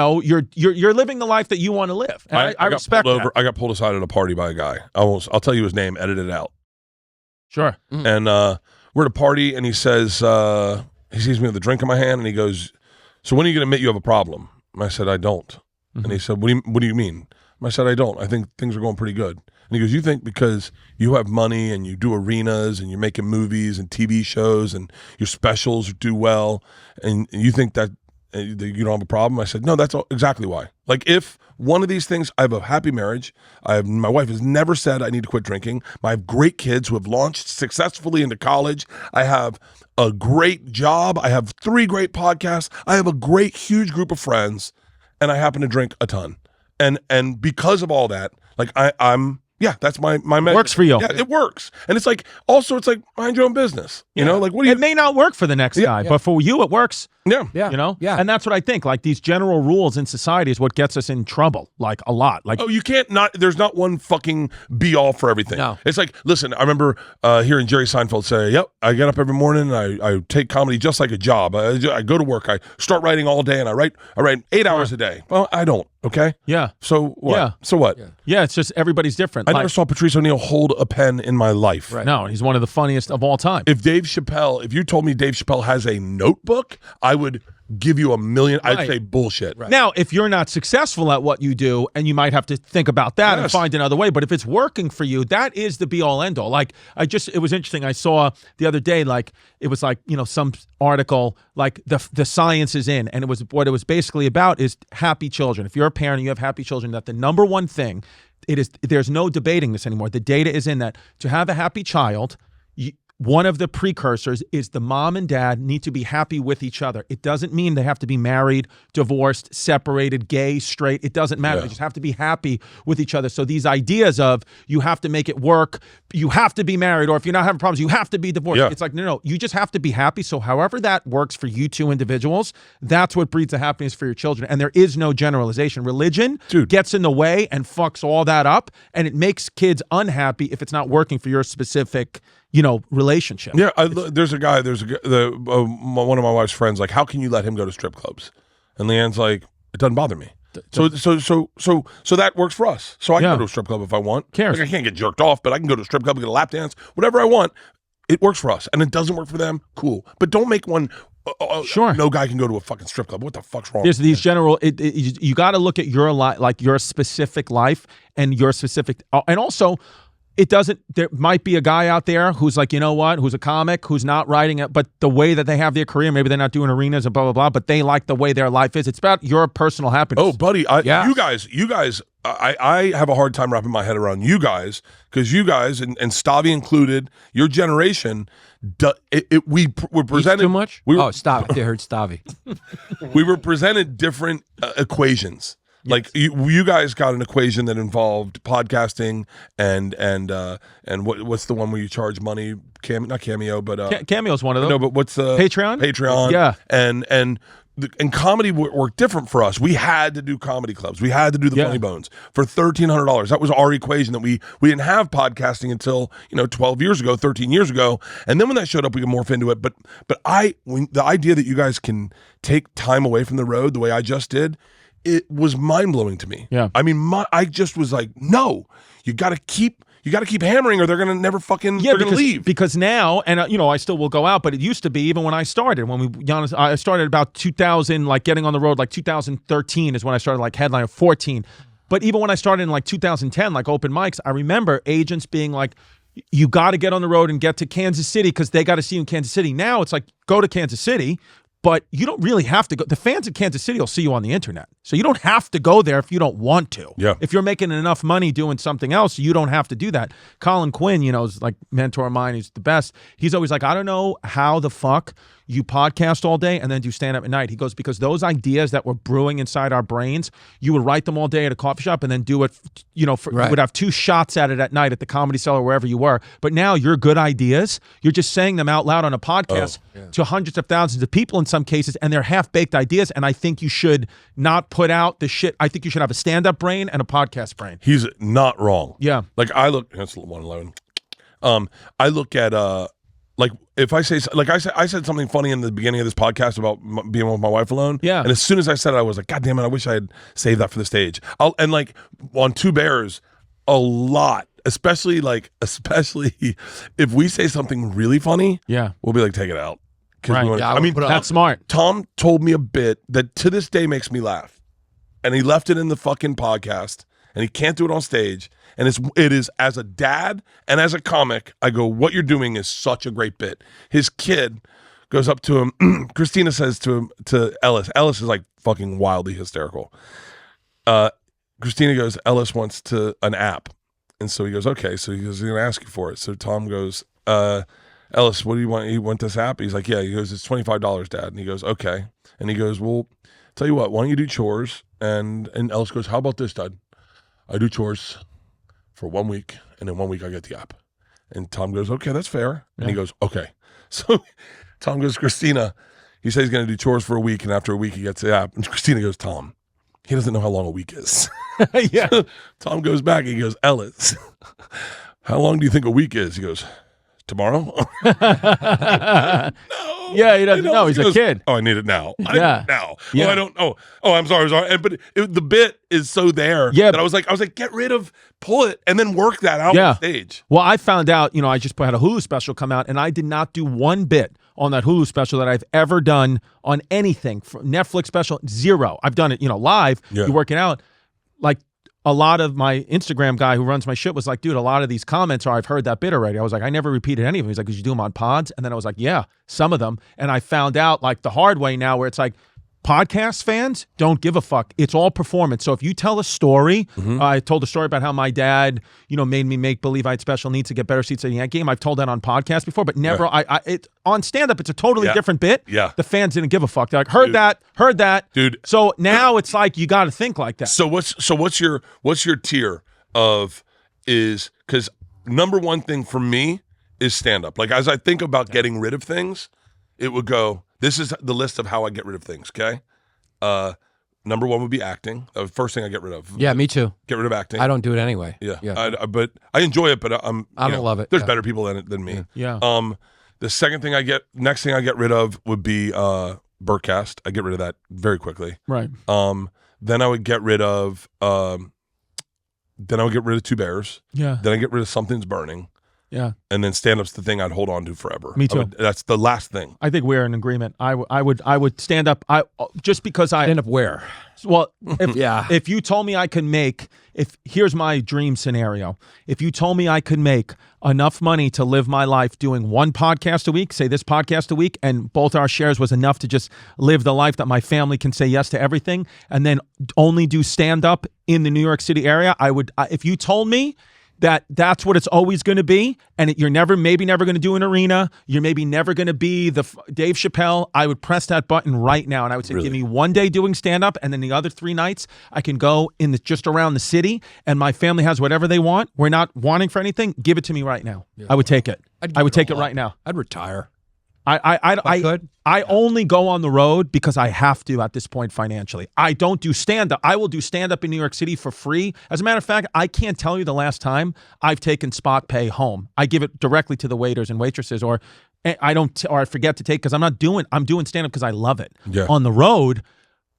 living the life that you want to live. And I respect that. I got pulled aside at a party by a guy. I'll tell you his name, edit it out. Sure. And we're at a party, and he says, he sees me with a drink in my hand, and he goes, "So when are you going to admit you have a problem?" And I said, "I don't." And he said, what do you mean?" And I said, "I don't. I think things are going pretty good." And he goes, "You think because you have money and you do arenas and you're making movies and TV shows and your specials do well, and you think that you don't have a problem?" I said, "No, that's exactly why. Like, if one of these things, I have a happy marriage. My wife has never said I need to quit drinking. I have great kids who have launched successfully into college. I have a great job. I have 3 great podcasts. I have a great, huge group of friends, and I happen to drink a ton. And because of all that, like I'm." Yeah, that's my measure. Works for you. Yeah, it works. And it's like, also, it's like, mind your own business. You know, like, what do you... It may not work for the next guy, but for you, it works. Yeah. Yeah. You know? Yeah. And that's what I think. Like, these general rules in society is what gets us in trouble, like, a lot. Like, Oh, you can't not... There's not one fucking be-all for everything. No. It's like, listen, I remember hearing Jerry Seinfeld say, "Yep, I get up every morning and I take comedy just like a job. I go to work, I start writing all day, and I write 8 hours a day." Well, I don't, okay? yeah. So what? Yeah. So what? Yeah, it's just everybody's different. I Like, never saw Patrice O'Neill hold a pen in my life. Right. no, he's one of the funniest of all time. If you told me Dave Chappelle has a notebook, I would give you a million. I'd Right. say bullshit. Now, if you're not successful at what you do, and you might have to think about that and Yes. find another way, but if it's working for you, that is the be-all, end-all. Like, it was interesting. I saw the other day, like, it was like, some article, like, the science is in, and what it was basically about is happy children. If you're a parent and you have happy children, that the number one thing, there's no debating this anymore. The data is in that to have a happy child, one of the precursors is the mom and dad need to be happy with each other. It doesn't mean they have to be married, divorced, separated, gay, straight. It doesn't matter. Yeah. They just have to be happy with each other. So these ideas of you have to make it work, you have to be married, or if you're not having problems, you have to be divorced. Yeah. It's like, no, you just have to be happy. So however that works for you two individuals, that's what breeds the happiness for your children. And there is no generalization. Religion gets in the way and fucks all that up, and it makes kids unhappy if it's not working for your specific relationship. Yeah, there's a guy. One of my wife's friends. Like, how can you let him go to strip clubs? And Leanne's like, it doesn't bother me. So that works for us. So I can go to a strip club if I want. Cares. Like, I can't get jerked off, but I can go to a strip club and get a lap dance, whatever I want. It works for us, and it doesn't work for them. Cool, but don't make one. Sure. No guy can go to a fucking strip club. What the fuck's wrong? There's these general. You got to look at your life, like your specific life and your specific, and also. It doesn't, there might be a guy out there who's like, who's a comic, who's not writing it, but the way that they have their career, maybe they're not doing arenas and blah, blah, blah, but they like the way their life is. It's about your personal happiness. Oh, buddy, you guys, I have a hard time wrapping my head around you guys, because you guys, and Stavi included, your generation, we were presented too much? Stop. I heard Stavi. We were presented different equations. Yes. Like you guys got an equation that involved podcasting and what's the one where you charge money? Not Cameo, but Cameo's one of them. No, but what's the Patreon? Patreon, yeah, and comedy worked different for us. We had to do comedy clubs. We had to do the Funny Bones for $1,300. That was our equation. That we didn't have podcasting until 12 years ago, 13 years ago, and then when that showed up, we could morph into it. But the idea that you guys can take time away from the road the way I just did. It was mind-blowing to me. Yeah. I mean, I just was like, no, you got to keep hammering, or they're going to never fucking they're going to leave. Because now, and I still will go out, but it used to be, even when I started, I started about 2000, like getting on the road, like 2013 is when I started, like headline 14. But even when I started in like 2010, like open mics, I remember agents being like, you got to get on the road and get to Kansas City because they got to see you in Kansas City. Now it's like, go to Kansas City. But you don't really have to go. The fans in Kansas City will see you on the internet. So you don't have to go there if you don't want to. Yeah. If you're making enough money doing something else, you don't have to do that. Colin Quinn, is like mentor of mine. He's the best. He's always like, I don't know how the fuck you podcast all day and then do stand-up at night. He goes, because those ideas that were brewing inside our brains, you would write them all day at a coffee shop and then do it, you would have 2 shots at it at night at the Comedy Cellar, wherever you were. But now your good ideas, you're just saying them out loud on a podcast to hundreds of thousands of people in some cases, and they're half-baked ideas, and I think you should not put out the shit. I think you should have a stand-up brain and a podcast brain. He's not wrong. Yeah. Like that's 111. I look at like if I say, like I said something funny in the beginning of this podcast about being with my wife alone. Yeah. And as soon as I said it, I was like, God damn it, I wish I had saved that for the stage. And like on Two Bears, a lot. especially if we say something really funny, we'll be like, take it out. Right. I mean, that's smart. Tom told me a bit that to this day makes me laugh, and he left it in the fucking podcast, and he can't do it on stage. And it is as a dad and as a comic, I go, what you're doing is such a great bit. His kid goes up to him. Christina says to Ellis. Ellis is like fucking wildly hysterical. Christina goes, Ellis wants an app. And so he goes, okay. So he goes, he's going to ask you for it. So Tom goes, Ellis, what do you want? You want this app? He's like, yeah. He goes, it's $25, Dad. And he goes, okay. And he goes, well, tell you what, why don't you do chores? And Ellis goes, how about this, Dad? I do chores for 1 week, and in 1 week I get the app. And Tom goes, okay, that's fair. And he goes, okay. So Tom goes, Christina, he says he's going to do chores for a week, and after a week he gets the app. And Christina goes, Tom, he doesn't know how long a week is. Yeah. So Tom goes back, and he goes, Ellis, how long do you think a week is? He goes, tomorrow? No. Yeah, he doesn't know. He's a kid. Oh, I need it now. I Yeah. need it now. Yeah. Oh, I don't. Oh, I'm sorry. But the bit is so there. Yeah. That I was like, pull it, and then work that out on stage. Well, I found out, I just had a Hulu special come out, and I did not do one bit on that Hulu special that I've ever done on anything. Netflix special, zero. I've done it, live. Yeah. You work it out. Like, a lot of my Instagram guy who runs my shit was like, dude, a lot of these comments are, I've heard that bit already. I was like, I never repeated any of them. He's like, did you do them on pods? And then I was like, yeah, some of them. And I found out like the hard way now where it's like, podcast fans don't give a fuck. It's all performance. So if you tell a story, I told a story about how my dad, made me make believe I had special needs to get better seats at the Yankee game. I've told that on podcasts before, but never. On stand-up, it's a totally different bit. Yeah, the fans didn't give a fuck. They're like, heard that, dude. So now it's like you got to think like that. So what's your tier of is because number one thing for me is stand-up. Like as I think about getting rid of things, it would go. This is the list of how I get rid of things, okay? Number one would be acting. The first thing I get rid of. Yeah, me too. Get rid of acting. I don't do it anyway. Yeah. But I enjoy it, but I don't love it. There's better people than me. Yeah. The next thing I get rid of would be Birdcast. I get rid of that very quickly. Right. Then I would get rid of Two Bears. Yeah. Then I get rid of Something's Burning. Yeah. And then stand-up's the thing I'd hold on to forever. Me too. That's the last thing. I think we're in agreement. I would stand up. Just because I stand up where? Well, if you told me I could make, here's my dream scenario. If you told me I could make enough money to live my life doing one podcast a week, say this podcast a week, and both our shares was enough to just live the life that my family can say yes to everything, and then only do stand up in the New York City area, I would. If you told me that's what it's always going to be, and you're maybe never going to do an arena, you're maybe never going to be the Dave Chappelle, I would press that button right now, and I would say, give me 1 day doing stand-up, and then the other 3 nights, I can go just around the city, and my family has whatever they want. We're not wanting for anything. Give it to me right now. Yeah. I would take it. I would take it right now. I'd retire. I only go on the road because I have to at this point financially. I don't do stand-up. I will do stand-up in New York City for free. As a matter of fact, I can't tell you the last time I've taken spot pay home. I give it directly to the waiters and waitresses, or I forget to take because I'm doing stand-up because I love it. Yeah. On the road,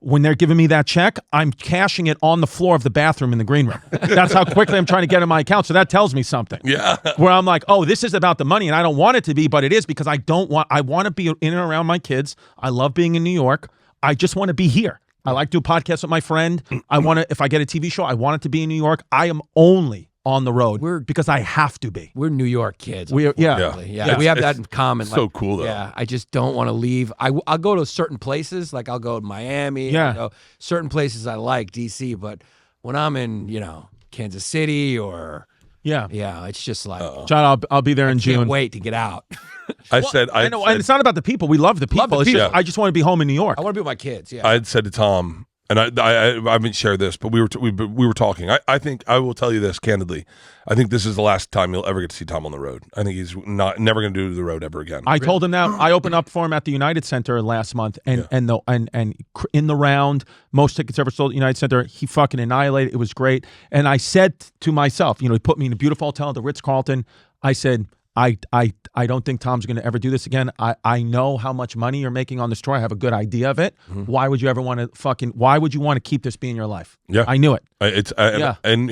when they're giving me that check, I'm cashing it on the floor of the bathroom in the green room. That's how quickly I'm trying to get in my account. So that tells me something. Yeah. Where I'm like, oh, this is about the money, and I don't want it to be, but it is because I want to be in and around my kids. I love being in New York. I just want to be here. I like to do podcasts with my friend. If I get a TV show, I want it to be in New York. I am only on the road because I have to be. We're New York kids. We have that in common. So cool though. Yeah, I just don't want to leave. I'll go to certain places, like I'll go to Miami. Yeah, certain places I like, DC. But when I'm in, Kansas City or it's just like John, I'll be there in June. Can't wait to get out. I know, and it's not about the people. We love the people. I just want to be home in New York. I want to be with my kids. Yeah, I had said to Tom. And I haven't shared this, but we were talking. I think I will tell you this candidly. I think this is the last time you'll ever get to see Tom on the road. I think he's never going to do the road ever again. I told him that. I opened up for him at the United Center last month, and in the round, most tickets ever sold at United Center. He fucking annihilated. It was great. And I said to myself, he put me in a beautiful hotel, the Ritz-Carlton. I said, I don't think Tom's going to ever do this again. I know how much money you're making on this tour. I have a good idea of it. Why would you ever want to why would you want to keep this being your life? Yeah. I knew it. And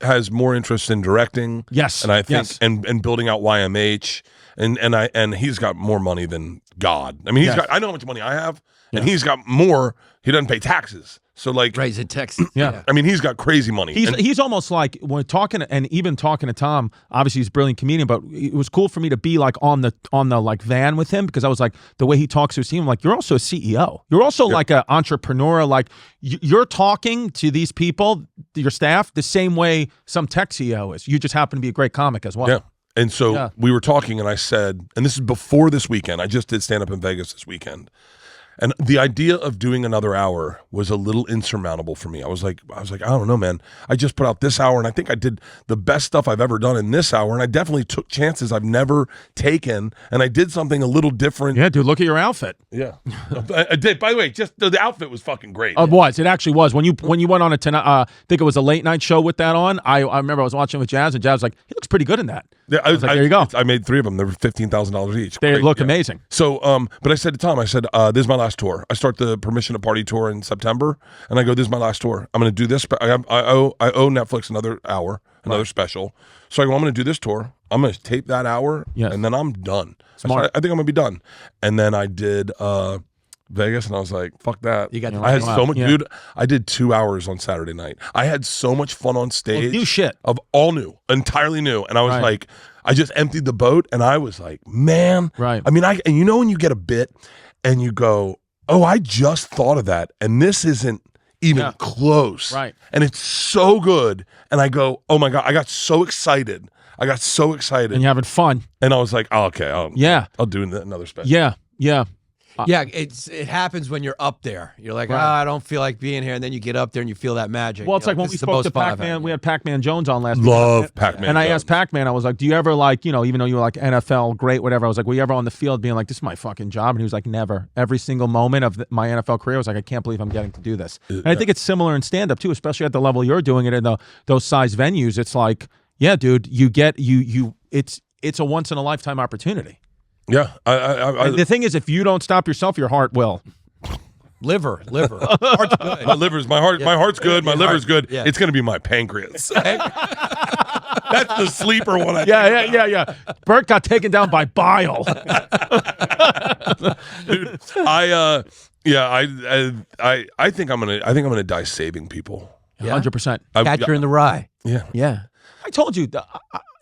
has more interest in directing. Yes. And I think and building out YMH and he's got more money than God. I mean, I know how much money I have, and he's got more. He doesn't pay taxes. So like raised in Texas. Yeah. I mean, he's got crazy money. He's almost like when talking and even talking to Tom, obviously he's a brilliant comedian, but it was cool for me to be like on the like van with him, because I was like, the way he talks to his team, like, you're also a CEO. You're also like an entrepreneur. Like you're talking to these people, your staff, the same way some tech CEO is. You just happen to be a great comic as well. Yeah. And so we were talking, and I said, and this is before this weekend, I just did stand up in Vegas this weekend. And the idea of doing another hour was a little insurmountable for me. I was like, I don't know, man. I just put out this hour, and I think I did the best stuff I've ever done in this hour. And I definitely took chances I've never taken. And I did something a little different. Yeah, dude, look at your outfit. Yeah, I did. By the way, just the outfit was fucking great. It was. It actually was. When you went on I think it was a late night show with that on. I remember I was watching with Jazz, and Jazz was like, he looks pretty good in that. Yeah, I was like, there you go. I made 3 of them. They were $15,000 each. They look amazing. So, but I said to Tom, I said, this is my last tour. I start the Permission to Party tour in September, and I go, this is my last tour. I'm going to do this. I owe Netflix another hour, another special. So I go, I'm going to do this tour. I'm going to tape that hour, and then I'm done. Smart. I think I'm going to be done. And then I did Vegas, and I was like, fuck that. I had so much, dude. I did 2 hours on Saturday night. I had so much fun on stage. New shit. Of all new, entirely new. And I was like, I just emptied the boat, and I was like, man. Right. I mean, and you know when you get a bit, and you go, oh, I just thought of that, and this isn't even close. Right. And it's so good. And I go, oh my God, I got so excited. And you're having fun. And I was like, oh, okay, I'll do another special. Yeah. Yeah, it happens when you're up there. You're like, I don't feel like being here, and then you get up there and you feel that magic. Well, it's like when we spoke to Pac-Man. We had Pac-Man Jones on last week. Love Pac-Man. And I asked Pac-Man, I was like, do you ever like, even though you were like NFL great, whatever, I was like, were you ever on the field being like, this is my fucking job? And he was like, never. Every single moment of my NFL career, I was like, I can't believe I'm getting to do this. And I think it's similar in stand-up too, especially at the level you're doing it in those size venues. It's like, yeah, dude, you get it's a once in a lifetime opportunity. Yeah. And the thing is, if you don't stop yourself, your heart will. Liver. Heart's good. My heart's good. My liver's good. Yeah. It's going to be my pancreas. That's the sleeper one. Yeah. Bert got taken down by bile. Dude, I think I'm gonna die saving people. 100%. Catcher in the Rye. Yeah. I told you,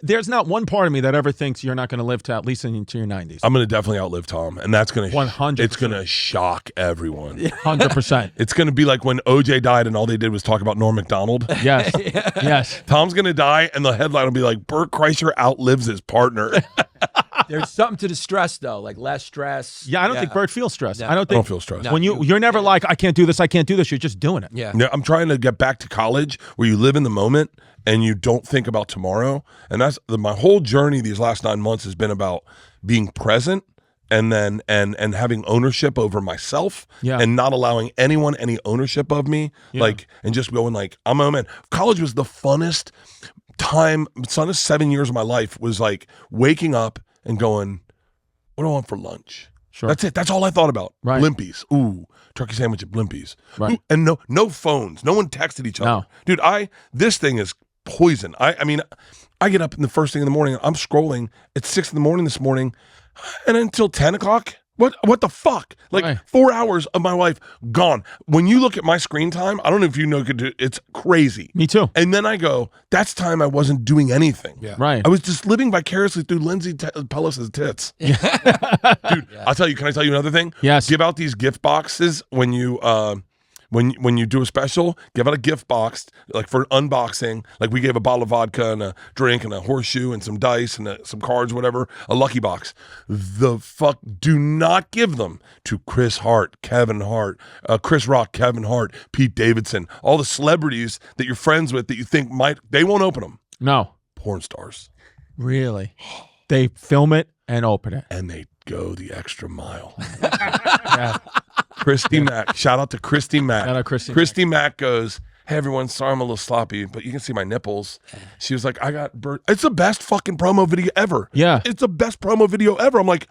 there's not one part of me that ever thinks you're not going to live to at least into your 90s. I'm going to definitely outlive Tom, and that's going to 100%. It's going to shock everyone. 100%. It's going to be like when OJ died and all they did was talk about Norm Macdonald. Yes. Yes. Tom's going to die, and the headline will be like, Bert Kreischer outlives his partner. There's something to the stress, though, like less stress. Yeah, I don't think Bert feels stressed. No. I don't feel stressed. No, when you're never like, I can't do this, you're just doing it. Yeah. I'm trying to get back to college where you live in the moment and you don't think about tomorrow. And that's my whole journey these last 9 months has been about being present and then and having ownership over myself and not allowing anyone any ownership of me. Like, and just going like, I'm a man. College was the funnest time, funnest 7 years of my life was like waking up and going, what do I want for lunch? Sure. That's it. That's all I thought about. Right. Blimpies. Ooh, turkey sandwich at Blimpies. Right. Ooh, and no phones. No one texted each other. No. Dude, this thing is poison. I mean, I get up in the first thing in the morning. I'm scrolling at 6 in the morning this morning, and until 10 o'clock. What the fuck? Like 4 hours of my life gone. When you look at my screen time, I don't know if you know, it's crazy. Me too. And then I go, that's time I wasn't doing anything. Yeah. Right. I was just living vicariously through Lindsay Pellis's tits. Dude, I'll tell you, can I tell you another thing? Yes. Give out these gift boxes when you when you do a special, give out a gift box, like for an unboxing. Like we gave a bottle of vodka and a drink and a horseshoe and some dice and some cards, whatever, a lucky box. The fuck, do not give them to Chris Hart, Kevin Hart, Chris Rock, Kevin Hart, Pete Davidson, all the celebrities that you're friends with that you think they won't open them. No. Porn stars. Really? They film it and open it. And they go the extra mile. Christy Mack. Shout out to Christy Mack. Shout out Christy Christy Mack goes, hey everyone, sorry I'm a little sloppy, but you can see my nipples. She was like, I got Bert. It's the best fucking promo video ever. Yeah. It's the best promo video ever. I'm like,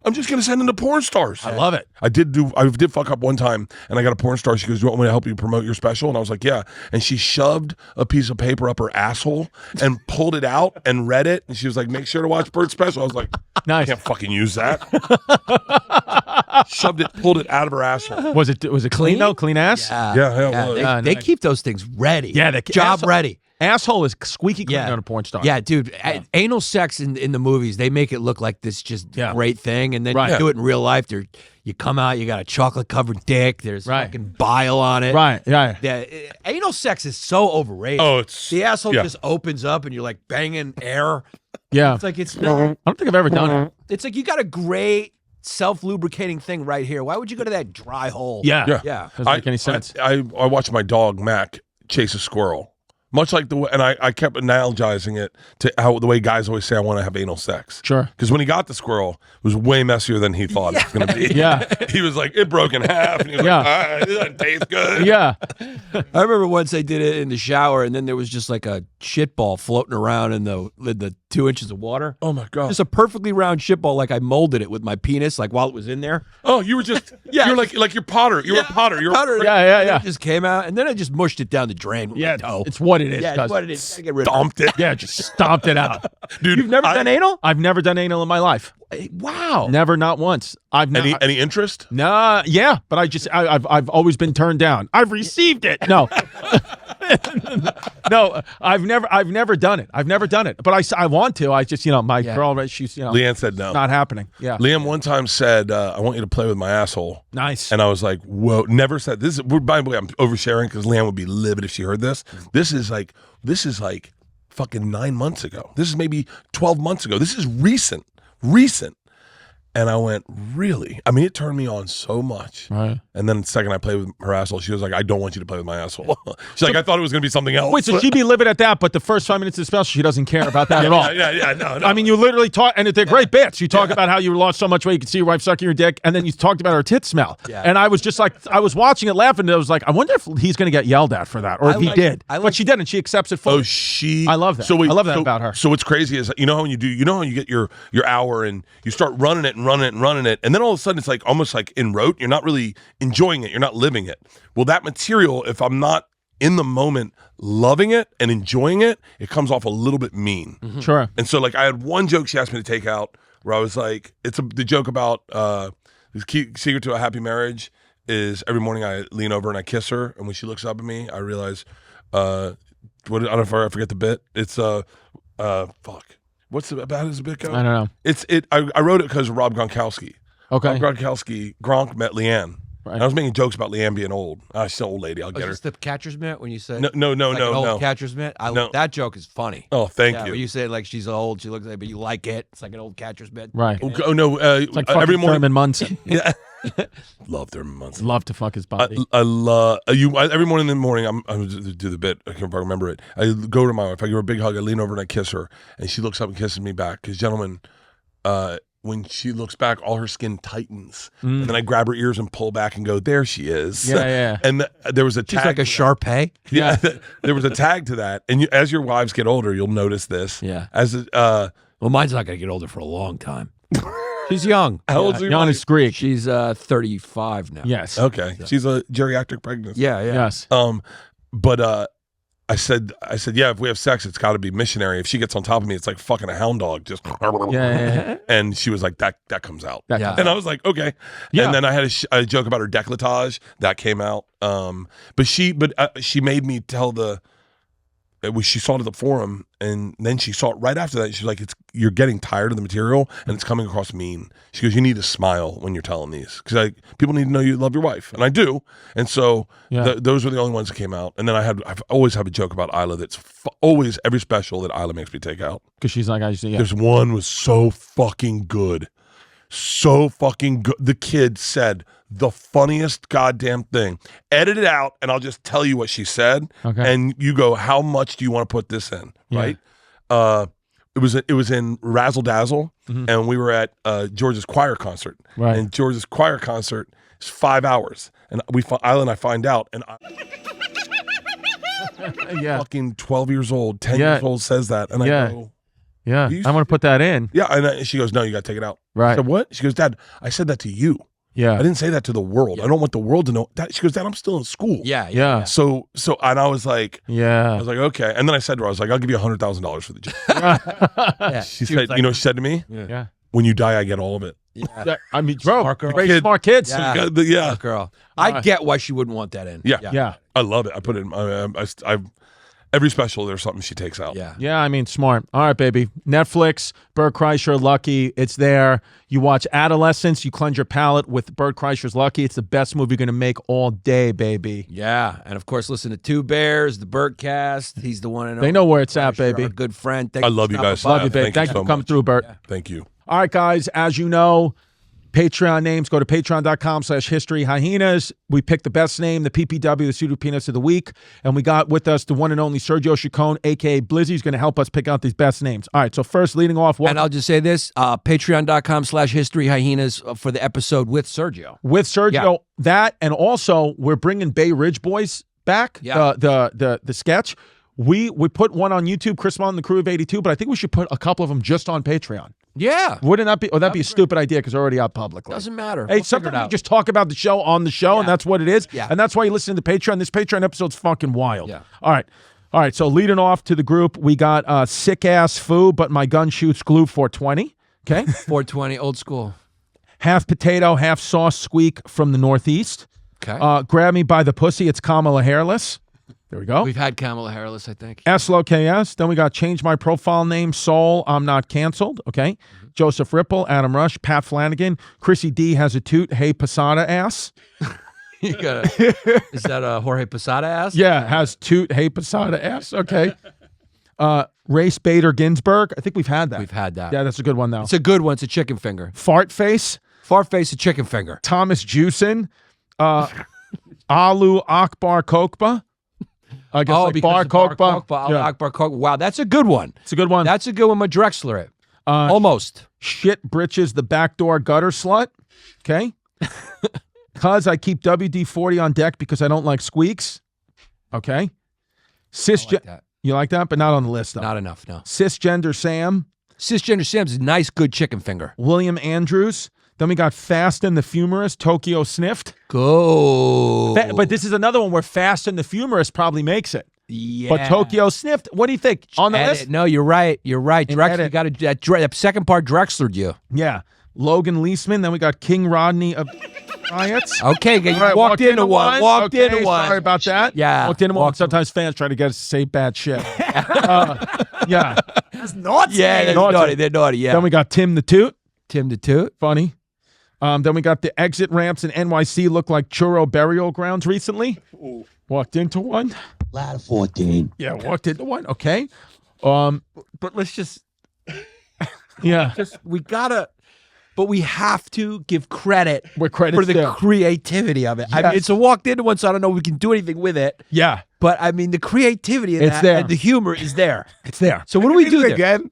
I'm just gonna send them to porn stars. I love it. I did fuck up one time, and I got a porn star. She goes, "Do you want me to help you promote your special?" And I was like, "Yeah." And she shoved a piece of paper up her asshole and pulled it out and read it. And she was like, "Make sure to watch Bert's special." I was like, Nice. I can't fucking use that. Shoved it, pulled it out of her asshole. Was it clean though? Clean ass? Yeah. It was. They keep those things ready. Yeah, the job ready. Asshole is squeaky clean on a porn star. Yeah, dude. Anal sex in the movies, they make it look like this just great thing, and then you do it in real life. You come out, you got a chocolate covered dick. There's fucking bile on it. Right. Yeah. Anal sex is so overrated. Oh, it's the asshole just opens up, and you're like banging air. Yeah. It's like it's. I don't think I've ever done it. It's like you got a great self-lubricating thing right here. Why would you go to that dry hole? Yeah. Yeah. Doesn't make any sense. I watched my dog Mac chase a squirrel. Much like the way, and I kept analogizing it to how the way guys always say I want to have anal sex. Sure. Because when he got the squirrel, it was way messier than he thought it was going to be. Yeah. He was like, it broke in half. And he was like, this doesn't taste good. Yeah. I remember once I did it in the shower, and then there was just like a shit ball floating around in the 2 inches of water. Oh my God. Just a perfectly round shit ball, like I molded it with my penis, like while it was in there. Oh, you were just, you're like you're Potter. You're a Potter. You're Powder. Yeah. It just came out, and then I just mushed it down the drain with my toe. It's what it is. Yeah, it's what it is. Gotta get rid of Stomped it. Yeah, just stomped it out. Dude, You've never done anal? I've never done anal in my life. Wow. Never, not once. I've never. Any interest? Nah, yeah, but I've always been turned down. I've received it. No. No, I've never done it. I've never done it. But I want to. I just, my girl, she's, Leanne said no. Not happening. Yeah. Liam one time said, I want you to play with my asshole. Nice. And I was like, whoa, never said this. By the way, I'm oversharing because Leanne would be livid if she heard this. This is like fucking 9 months ago. This is maybe 12 months ago. This is recent. And I went, really? I mean, it turned me on so much. Right. And then the second I played with her asshole, she was like, I don't want you to play with my asshole. She's like, I thought it was going to be something else. Wait, so she'd be livid at that, but the first 5 minutes of the special, she doesn't care about that at all. Yeah, no. I mean, you literally talk, and they're great bits. You talk about how you lost so much weight, you could see your wife sucking your dick, and then you talked about her tit smell. Yeah. And I was just like, I was watching it laughing, and I was like, I wonder if he's going to get yelled at for that, or if he did. But she didn't. She accepts it fully. I love that. So I love that about her. So what's crazy is, you know how you get your hour and you start running it, and then all of a sudden it's like almost like in rote. You're not really enjoying it. You're not living it. Well, that material, if I'm not in the moment loving it and enjoying it, it comes off a little bit mean. Mm-hmm. Sure. And so like I had one joke she asked me to take out where I was like, the joke about the secret to a happy marriage is every morning I lean over and I kiss her, and when she looks up at me, I realize I don't know if I forget the bit. It's fuck. What's it about? Is the bit go? I don't know. I wrote it because of Rob Gronkowski. Okay. Gronk met Leanne. Right. And I was making jokes about Leanne being old. She's an old lady. I'll get her. Is this the catcher's mitt when you said no. Catcher's mitt? That joke is funny. Oh, thank you. When you say like she's old, she looks like, but you like it. It's like an old catcher's mitt. Right. Oh no. It's like every morning. Thurman Munson. Yeah. Love Thurman Munson. Love to fuck his body. I love you. Every morning in the morning, I'm do the bit. I can't remember it. I go to my wife. I give her a big hug. I lean over and I kiss her, and she looks up and kisses me back. Because gentlemen, when she looks back, all her skin tightens, and then I grab her ears and pull back and go, "There she is." Yeah. And there was a tag. She's like a Shar-Pei. Yeah, there was a tag to that. And as your wives get older, you'll notice this. Yeah. Well, mine's not going to get older for a long time. She's young. How old's your Yannis Greek. She's 35 now. Yes. Okay. So. She's a geriatric pregnancy. Yeah. Yes. But I said, yeah, if we have sex, it's got to be missionary. If she gets on top of me, it's like fucking a hound dog. Just yeah. And she was like, that comes out. Yeah. And I was like, okay. Yeah. And then I had a joke about her décolletage that came out. But she made me tell she saw it at the forum, and then she saw it right after that. She's like, you're getting tired of the material, and it's coming across mean. She goes, you need to smile when you're telling these, because people need to know you love your wife, and I do. And so those were the only ones that came out. And then I've always have a joke about Isla that's always every special that Isla makes me take out, because she's like, There's one was so fucking good. So fucking good. The kid said the funniest goddamn thing. Edit it out, and I'll just tell you what she said. Okay. And you go, how much do you want to put this in? Yeah. Right. It was in Razzle Dazzle, and we were at George's choir concert. Right. And George's choir concert is 5 hours, and Isla and I find out, and Yeah. Fucking 12 years old, 10 years old says that. And I go, yeah, I'm going to put that in. yeah. And she goes, no, you got to take it out. Right. I said, what? She goes, Dad, I said that to you. Yeah. I didn't say that to the world. I don't want the world to know that. She goes, Dad, I'm still in school. Yeah. So, and I was like, Yeah. I was like, okay. And then I said to her, I was like, I'll give you $100,000 for the job. She said, you know, she said to me, Yeah. when you die, I get all of it. Yeah. I mean, bro, Kid. smart kids. Yeah. Yeah. Girl. I get why she wouldn't want that in. Yeah. I love it. I put it in. I every special, there's something she takes out. Yeah, I mean, smart. All right, baby. Netflix, Bert Kreischer, Lucky. It's there. You watch Adolescence. You cleanse your palate with Bert Kreischer's Lucky. It's the best movie you're going to make all day, baby. Yeah. And of course, listen to Two Bears, the Bert cast. He's the one and They know where it's at, baby. Our good friend. I love you guys. Love you, baby. Thank you so for coming much. through, Bert. Thank you. All right, guys. As you know, Patreon names, go to patreon.com/history hyenas. We picked the best name, the PPW, the Pseudo Penis of the Week. And we got with us the one and only Sergio Chacon, a.k.a. Blizzy, who's going to help us pick out these best names. All right, so first, leading off. And I'll just say this, patreon.com/history hyenas for the episode with Sergio. With Sergio, that, and also we're bringing Bay Ridge Boys back, the sketch. We put one on YouTube, Chris Mullen and the Crew of 82, but I think we should put a couple of them just on Patreon. Yeah. Wouldn't that be, that'd be a stupid idea because they're already out publicly. Doesn't matter. Hey, sometimes we just talk about the show on the show, and that's what it is. Yeah. And that's why you listen to Patreon. This Patreon episode's fucking wild. Yeah. All right, so leading off to the group, we got Sick-Ass Foo, but my gun shoots glue 420. Okay. 420, old school. Half potato, half sauce squeak from the Northeast. Okay. Grab me by the pussy, it's Kamala Hairless. There we go. We've had Kamala Hairless, I think. SLOKS. Then we got change my profile name, Soul, I'm not canceled. Okay. Joseph Ripple, Adam Rush, Pat Flanagan, Chrissy D has a toot, hey Posada ass. You got is that a Jorge Posada ass? Yeah, has toot, hey Posada ass. Okay. Race Bader Ginsburg. I think we've had that. We've had that. Yeah, that's a good one though. It's a good one. It's a chicken finger. Fart Face, Far face, a chicken finger. Thomas Juicin, Alu Akbar Kokba. I guess like Bar Kokba. Yeah. Akbar Kokba. Wow, that's a good one. It's a good one. That's a good one with Drexler. It. Almost. Shit britches the backdoor gutter slut. Okay. Cause I keep WD-40 on deck because I don't like squeaks. Okay. That. You like that? But not on the list though. Not enough, no. Cisgender Sam. Cisgender Sam's a nice, good chicken finger. William Andrews. Then we got Fast and the Fumorous, Tokyo Sniffed. Go. But this is another one where Fast and the Fumorous probably makes it. Yeah. But Tokyo Sniffed, what do you think? On the list? No, you're right. You're right. Drexler, you got to that second part Drexlered you. Yeah. Logan Leisman. Then we got King Rodney of Riots. Okay, you Right, walked into one. Walked Okay, into one. Sorry about that. Yeah. Walked into one. Sometimes fans try to get us to say bad shit. Yeah. That's naughty. Yeah, that's Naughty. naughty. They're naughty. Yeah. Then we got Tim the Toot. Tim the Toot. Funny. Then we got the exit ramps in NYC look like churro burial grounds recently. Ooh. Walked into one. Ladder 14. Yeah, walked into one. Okay. But let's just Yeah. But we have to give credit Where credit's for the due. creativity of it. I mean, Yes. it's a walked into one, so I don't know if we can do anything with it. Yeah. But I mean, the creativity of It's that there. and the humor is there. It's there. So what do we do there? again?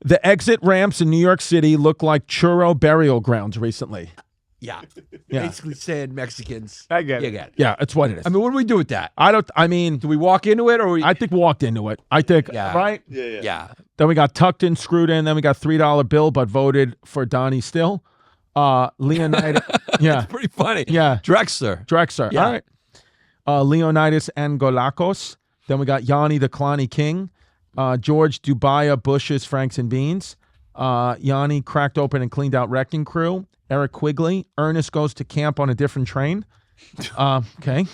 The exit ramps in New York City look like churro burial grounds recently. Yeah. Yeah. Basically saying Mexicans. I get You it. get it. Yeah, it's what it is. I mean, what do we do with that? I mean, Do we walk into it or we? I think we walked into it. I think, Yeah. right? Yeah. Then we got tucked in, screwed in. Then we got $3 bill, but voted for Donnie Still. Leonidas. Yeah. Pretty funny. Yeah. Drexler. Drexler. Yeah. All right. Leonidas Angolakos. Then we got Yanni the Kalani King. George Dubaya Bush's Franks and Beans. Yanni cracked open and cleaned out Wrecking Crew. Eric Quigley. Ernest goes to camp on a different train. Okay.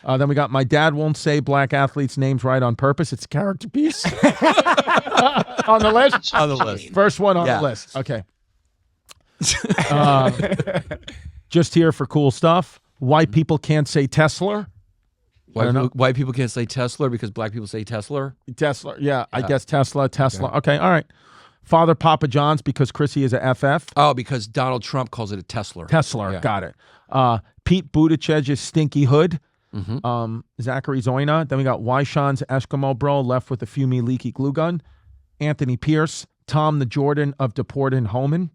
Then we got My Dad Won't Say Black Athletes' Names Right on Purpose. It's a character piece. On the list? On the list. First one on Yeah. the list. Okay. Just here for cool stuff. White people can't say Tesla. White people can't say Tesla because black people say Tesla. Tesla. Yeah, I guess Tesla. Okay, all right. Father Papa John's because Chrissy is a FF. Oh, because Donald Trump calls it a Tesla. Tesla. Yeah. Got it. Pete Buttigieg's Stinky Hood. Mm-hmm. Zachary Zoyna. Then we got Wyshawn's Eskimo Bro left with a Fumi leaky glue gun. Anthony Pierce. Tom the Jordan of Deport and Homan.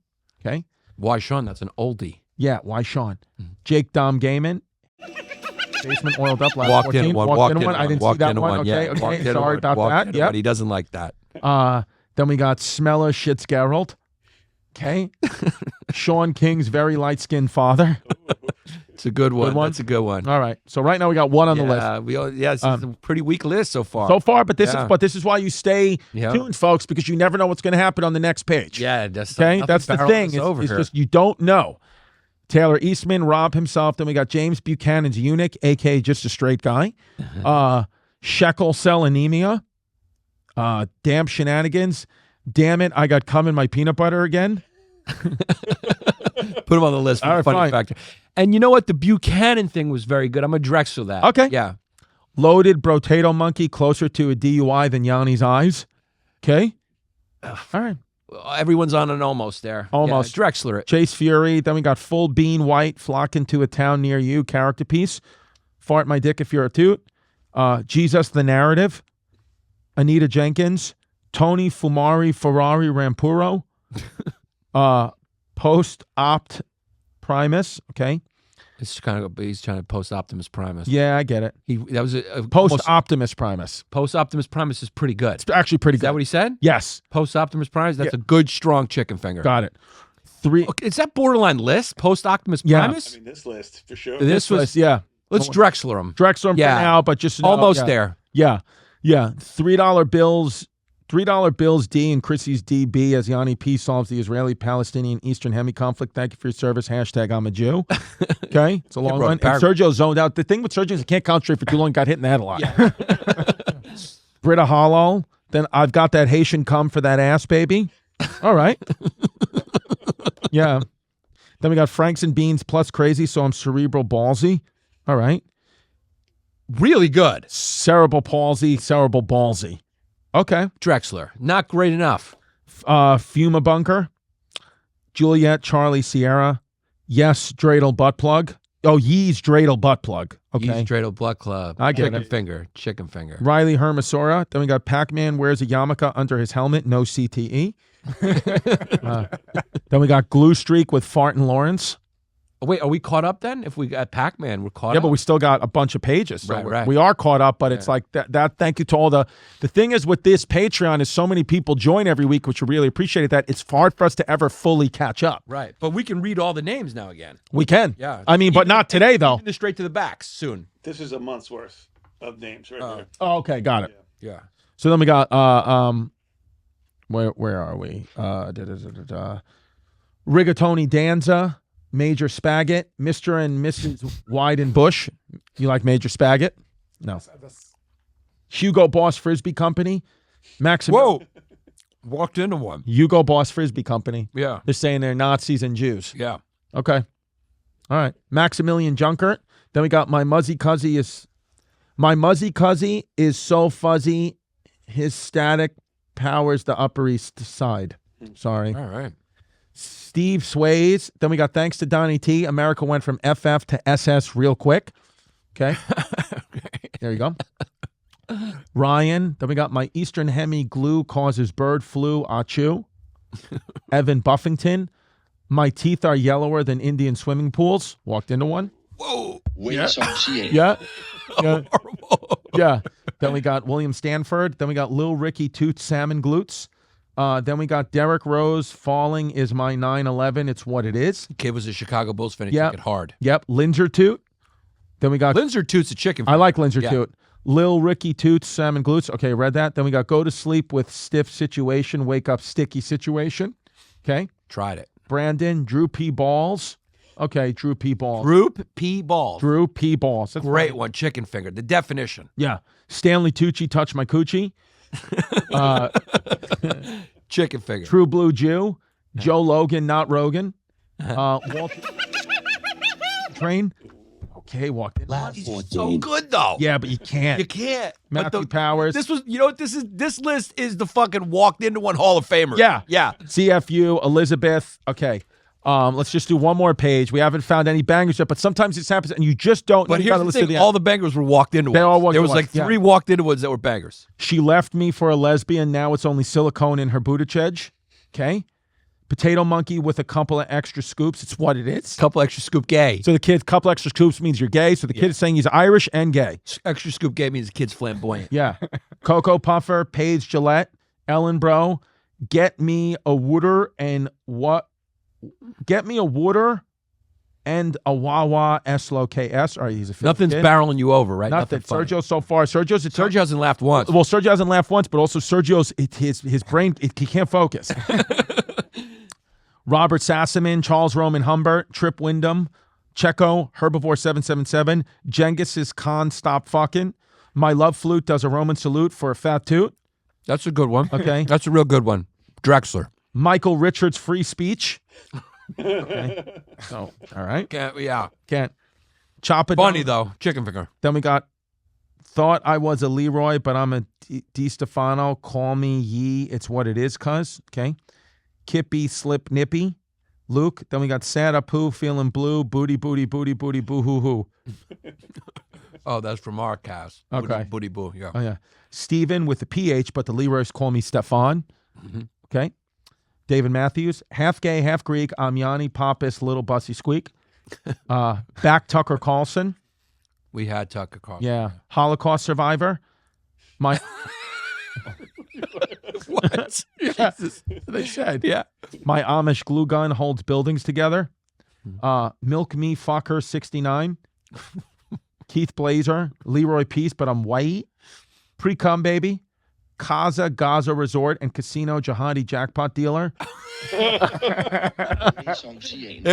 Okay. Why, Sean? That's an oldie. Yeah, Wyshawn. Jake Dom Gaiman. Basement oiled up. Last Walked 14. in one. Walked in one. I didn't see that one. Okay, Walked okay. into Sorry one, about walked that. into Yeah. one. He doesn't like that. Then we got Smeller Fitzgerald. Okay. Sean King's very light-skinned father. It's a good one. Good one? That's a good one. All right. So right now we got one on the list. It's a pretty weak list so far. So far, but this is why you stay tuned, folks, because you never know what's going to happen on the next page. Yeah, that's okay. That's the thing. It's just you don't know. Taylor Eastman, Rob himself. Then we got James Buchanan's eunuch, aka just a straight guy. Shekel cell anemia. Damn shenanigans. Damn it! I got cum in my peanut butter again. Put him on the list for All right, funny fine. factor. And you know what? The Buchanan thing was very good. I'm gonna Drexel that. Okay. Yeah. Loaded Brotato monkey closer to a DUI than Yanni's eyes. Okay. All right. Everyone's on an almost there. Almost. Yeah, Drexler it. Chase Fury. Then we got Full Bean White flocking to a town near you. Character piece. Fart my dick if you're a toot. Jesus the Narrative. Anita Jenkins. Tony Fumari Ferrari Rampuro. Post Opt Primus. Okay. It's kind of he's trying to post Optimus Primus. Yeah, I get it. That was a Post Optimus Primus. Post Optimus Primus is pretty good. It's actually pretty Is good. that what he said? Yes. Post Optimus Primus. That's a good, strong chicken finger. Got it. 3. Okay, is that borderline list? Post Optimus Yeah. Primus. I mean, this list for sure. This was. Yeah. Let's Drexler him. Drexler him Yeah. for now, but just Almost yeah. there. Yeah. Yeah. $3 bills. $3 bills D and Chrissy's DB as Yanni P solves the Israeli-Palestinian Eastern Hemi conflict. Thank you for your service. Hashtag I'm a Jew. Okay. It's a long one. And Sergio zoned out. The thing with Sergio is he can't concentrate for too long. Got hit in the head a lot. Yeah. Britta Hollow. Then I've got that Haitian cum for that ass, baby. All right. Yeah. Then we got Franks and Beans plus crazy, so I'm cerebral ballsy. All right. Really good. Cerebral palsy, cerebral ballsy. Okay. Drexler. Not great enough. Fuma Bunker. Juliet, Charlie, Sierra. Yes, Dreidel butt plug. Oh, Yee's Dreidel butt plug. Okay. Yee's Dreidel Blood Club. I get chicken it. finger. Chicken finger. Riley Hermasora. Then we got Pac-Man wears a yarmulke under his helmet. No CTE. Then we got Glue Streak with Fart and Lawrence. Oh, wait, are we caught up then? If we got Pac-Man, we're caught up. Yeah, but we still got a bunch of pages. So Right. we are caught up, but it's like that. Thank you to all the thing is with this Patreon is so many people join every week, which we really appreciate that. It's hard for us to ever fully catch up. Right. But we can read all the names now again. We can. Yeah. I mean, but not today though. Even straight to the backs soon. This is a month's worth of names right here. Oh, okay, got it. Yeah. So then we got where are we? Rigatoni Danza, Major Spaggett, Mr. and Mrs. Wyden Bush. You like Major Spaggett? No. Hugo Boss Frisbee Company. Whoa. Walked into one. Hugo Boss Frisbee Company. Yeah. They're saying they're Nazis and Jews. Yeah. Okay. All right. Maximilian Junkert. Then we got my Muzzy Cuzzy is so fuzzy, his static powers the Upper East Side. Sorry. All right. Steve Sways. Then we got thanks to Donnie T. America went from FF to SS real quick. Okay. There you go. Ryan. Then we got my Eastern Hemi glue causes bird flu. Achu. Evan Buffington. My teeth are yellower than Indian swimming pools. Walked into one. Whoa. Yeah. Yeah. Yeah. Yeah. Then we got William Stanford. Then we got Lil Ricky Toots Salmon Glutes. Then we got Derek Rose. Falling is my 9/11. It's what it is. The kid was a Chicago Bulls fan. He Yep. took it hard. Yep. Linzer Toot. Then we got Linzer Toots a chicken. I like Linzer Yeah. Toot. Lil Ricky Toots Salmon Glutes. Okay, read that. Then we got Go to Sleep with Stiff Situation. Wake Up Sticky Situation. Okay. Tried it. Brandon. Drew P. Balls. Okay, Drew P. Balls. Group P Balls. Drew P. Balls. That's Great fine. one. Chicken finger. The definition. Yeah. Stanley Tucci, Touch My Coochie. Chicken finger. True Blue Jew. Joe Logan, not Rogan. Walter Train. Okay, walked in. So good though. Yeah, but you can't. You can't. Matthew But Powers. This was, you know what this is? This list is the fucking walked into one Hall of Famer. Yeah. Yeah. CFU, Elizabeth. Okay. Let's just do one more page. We haven't found any bangers yet, but sometimes this happens and you just don't. But you here's gotta the listen to thing, the all end. the bangers were walked into They ones. all walked There into was like ones, yeah. 3 walked into ones that were bangers. She left me for a lesbian. Now it's only silicone in her buttigieg. Okay. Potato monkey with a couple of extra scoops. It's what it is. Couple extra scoop gay. So the kid, couple extra scoops means you're gay. So the kid is saying he's Irish and gay. Extra scoop gay means the kid's flamboyant. Yeah. Cocoa Puffer, Paige Gillette, Ellen Bro, get me a Wooder and what? Get me a Wooder and a Wawa S-L-O-K-S. All right, he's a Nothing's kid. barreling you over, right? Nothing. Funny. Sergio so far. Sergio hasn't laughed once. Well, Sergio hasn't laughed once, but also Sergio's his brain he can't focus. Robert Sassaman, Charles Roman Humbert, Trip Wyndham, Checo, Herbivore 777, Genghis Khan, stop fucking. My Love Flute does a Roman salute for a fat toot. That's a good one. Okay. That's a real good one. Drexler. Michael Richards, free speech. Okay. So, all right. Can't. Chop it. Funny, down. though. Chicken finger. Then we got, thought I was a Leroy, but I'm a Distefano. Call me Yee. It's what it is, cuz. Okay. Kippy, Slip, Nippy. Luke. Then we got Santa Poo, feeling blue. Booty, booty, booty, booty, boo, hoo, hoo. Oh, that's from our cast. Okay. Booty boo, yeah. Oh, yeah. Steven with the PH, but the Leroys call me Stefan. Mm-hmm. Okay. David Matthews. Half gay, half Greek. I'm Yannis Pappas, little bussy squeak. Back Tucker Carlson. We had Tucker Carlson. Yeah. Holocaust survivor. My... What? Jesus. They said. Yeah. My Amish glue gun holds buildings together. Milk Me Fucker 69. Keith Blazer. Leroy Peace, but I'm white. Pre-cum baby. Kaza Gaza Resort and Casino Jihadi jackpot dealer. There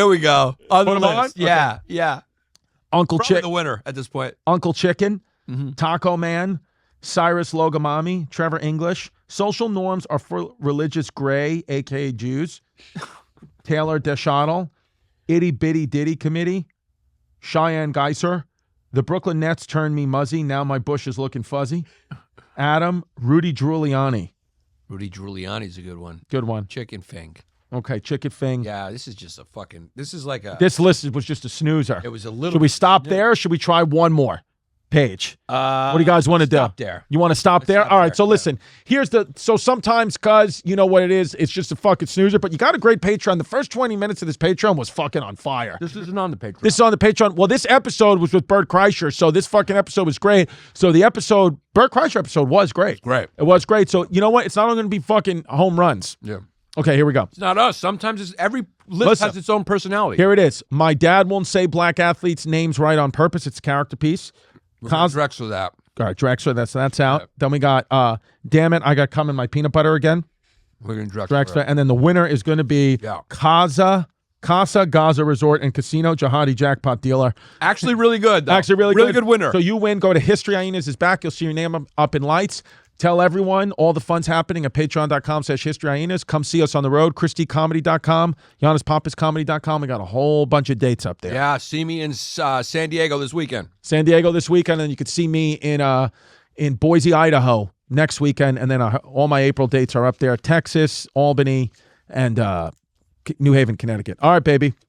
we go. On the Put 'em on? list. Yeah, yeah. Uncle Probably Chick. the winner at this point. Uncle Chicken. Taco Man. Cyrus Logomami. Trevor English. Social norms are for religious gray, a.k.a. Jews. Taylor Deschanel. Itty Bitty Diddy Committee. Cheyenne Geiser. The Brooklyn Nets turned me muzzy. Now my bush is looking fuzzy. Adam. Rudy Giuliani. Rudy Giuliani's a good one. Good one. Chicken fing. Okay, Chicken Fing. Yeah, this is just a fucking, this is like a, This list was just a snoozer. it was a little. Should we stop there or should we try one more page? What do you guys want to do? Stop there. You want to stop there? stop All right, there, so listen, so sometimes, cuz, you know what it is, it's just a fucking snoozer, but you got a great Patreon. The first 20 minutes of this Patreon was fucking on fire. This isn't on the Patreon. This is on the Patreon. Well, this episode was with Bert Kreischer, so this fucking episode was great. So the Bert Kreischer episode was great. Great. It was great. So you know what? It's not all going to be fucking home runs. Yeah. Okay, here we go. It's not us. Sometimes it's every list Listen. has its own personality. Here it is. My dad won't say black athletes' names right on purpose. It's a character piece. Drexler that. All right, Drexler, that's out. Yep. Then we got, damn it, I got cum in my peanut butter again. We're going to Drexler. Drexler. And then the winner is going to be Casa Gaza Resort and Casino Jihadi jackpot dealer. Actually really good, though. Actually really good winner. So you win. Go to History Hyenas is back. You'll see your name up in lights. Tell everyone all the fun's happening at patreon.com/History Hyenas. Come see us on the road. ChristyComedy.com, YannisPappas.comedy.com. We got a whole bunch of dates up there. Yeah, see me in San Diego this weekend. San Diego this weekend, and you can see me in Boise, Idaho next weekend, and then all my April dates are up there: Texas, Albany, and New Haven, Connecticut. All right, baby.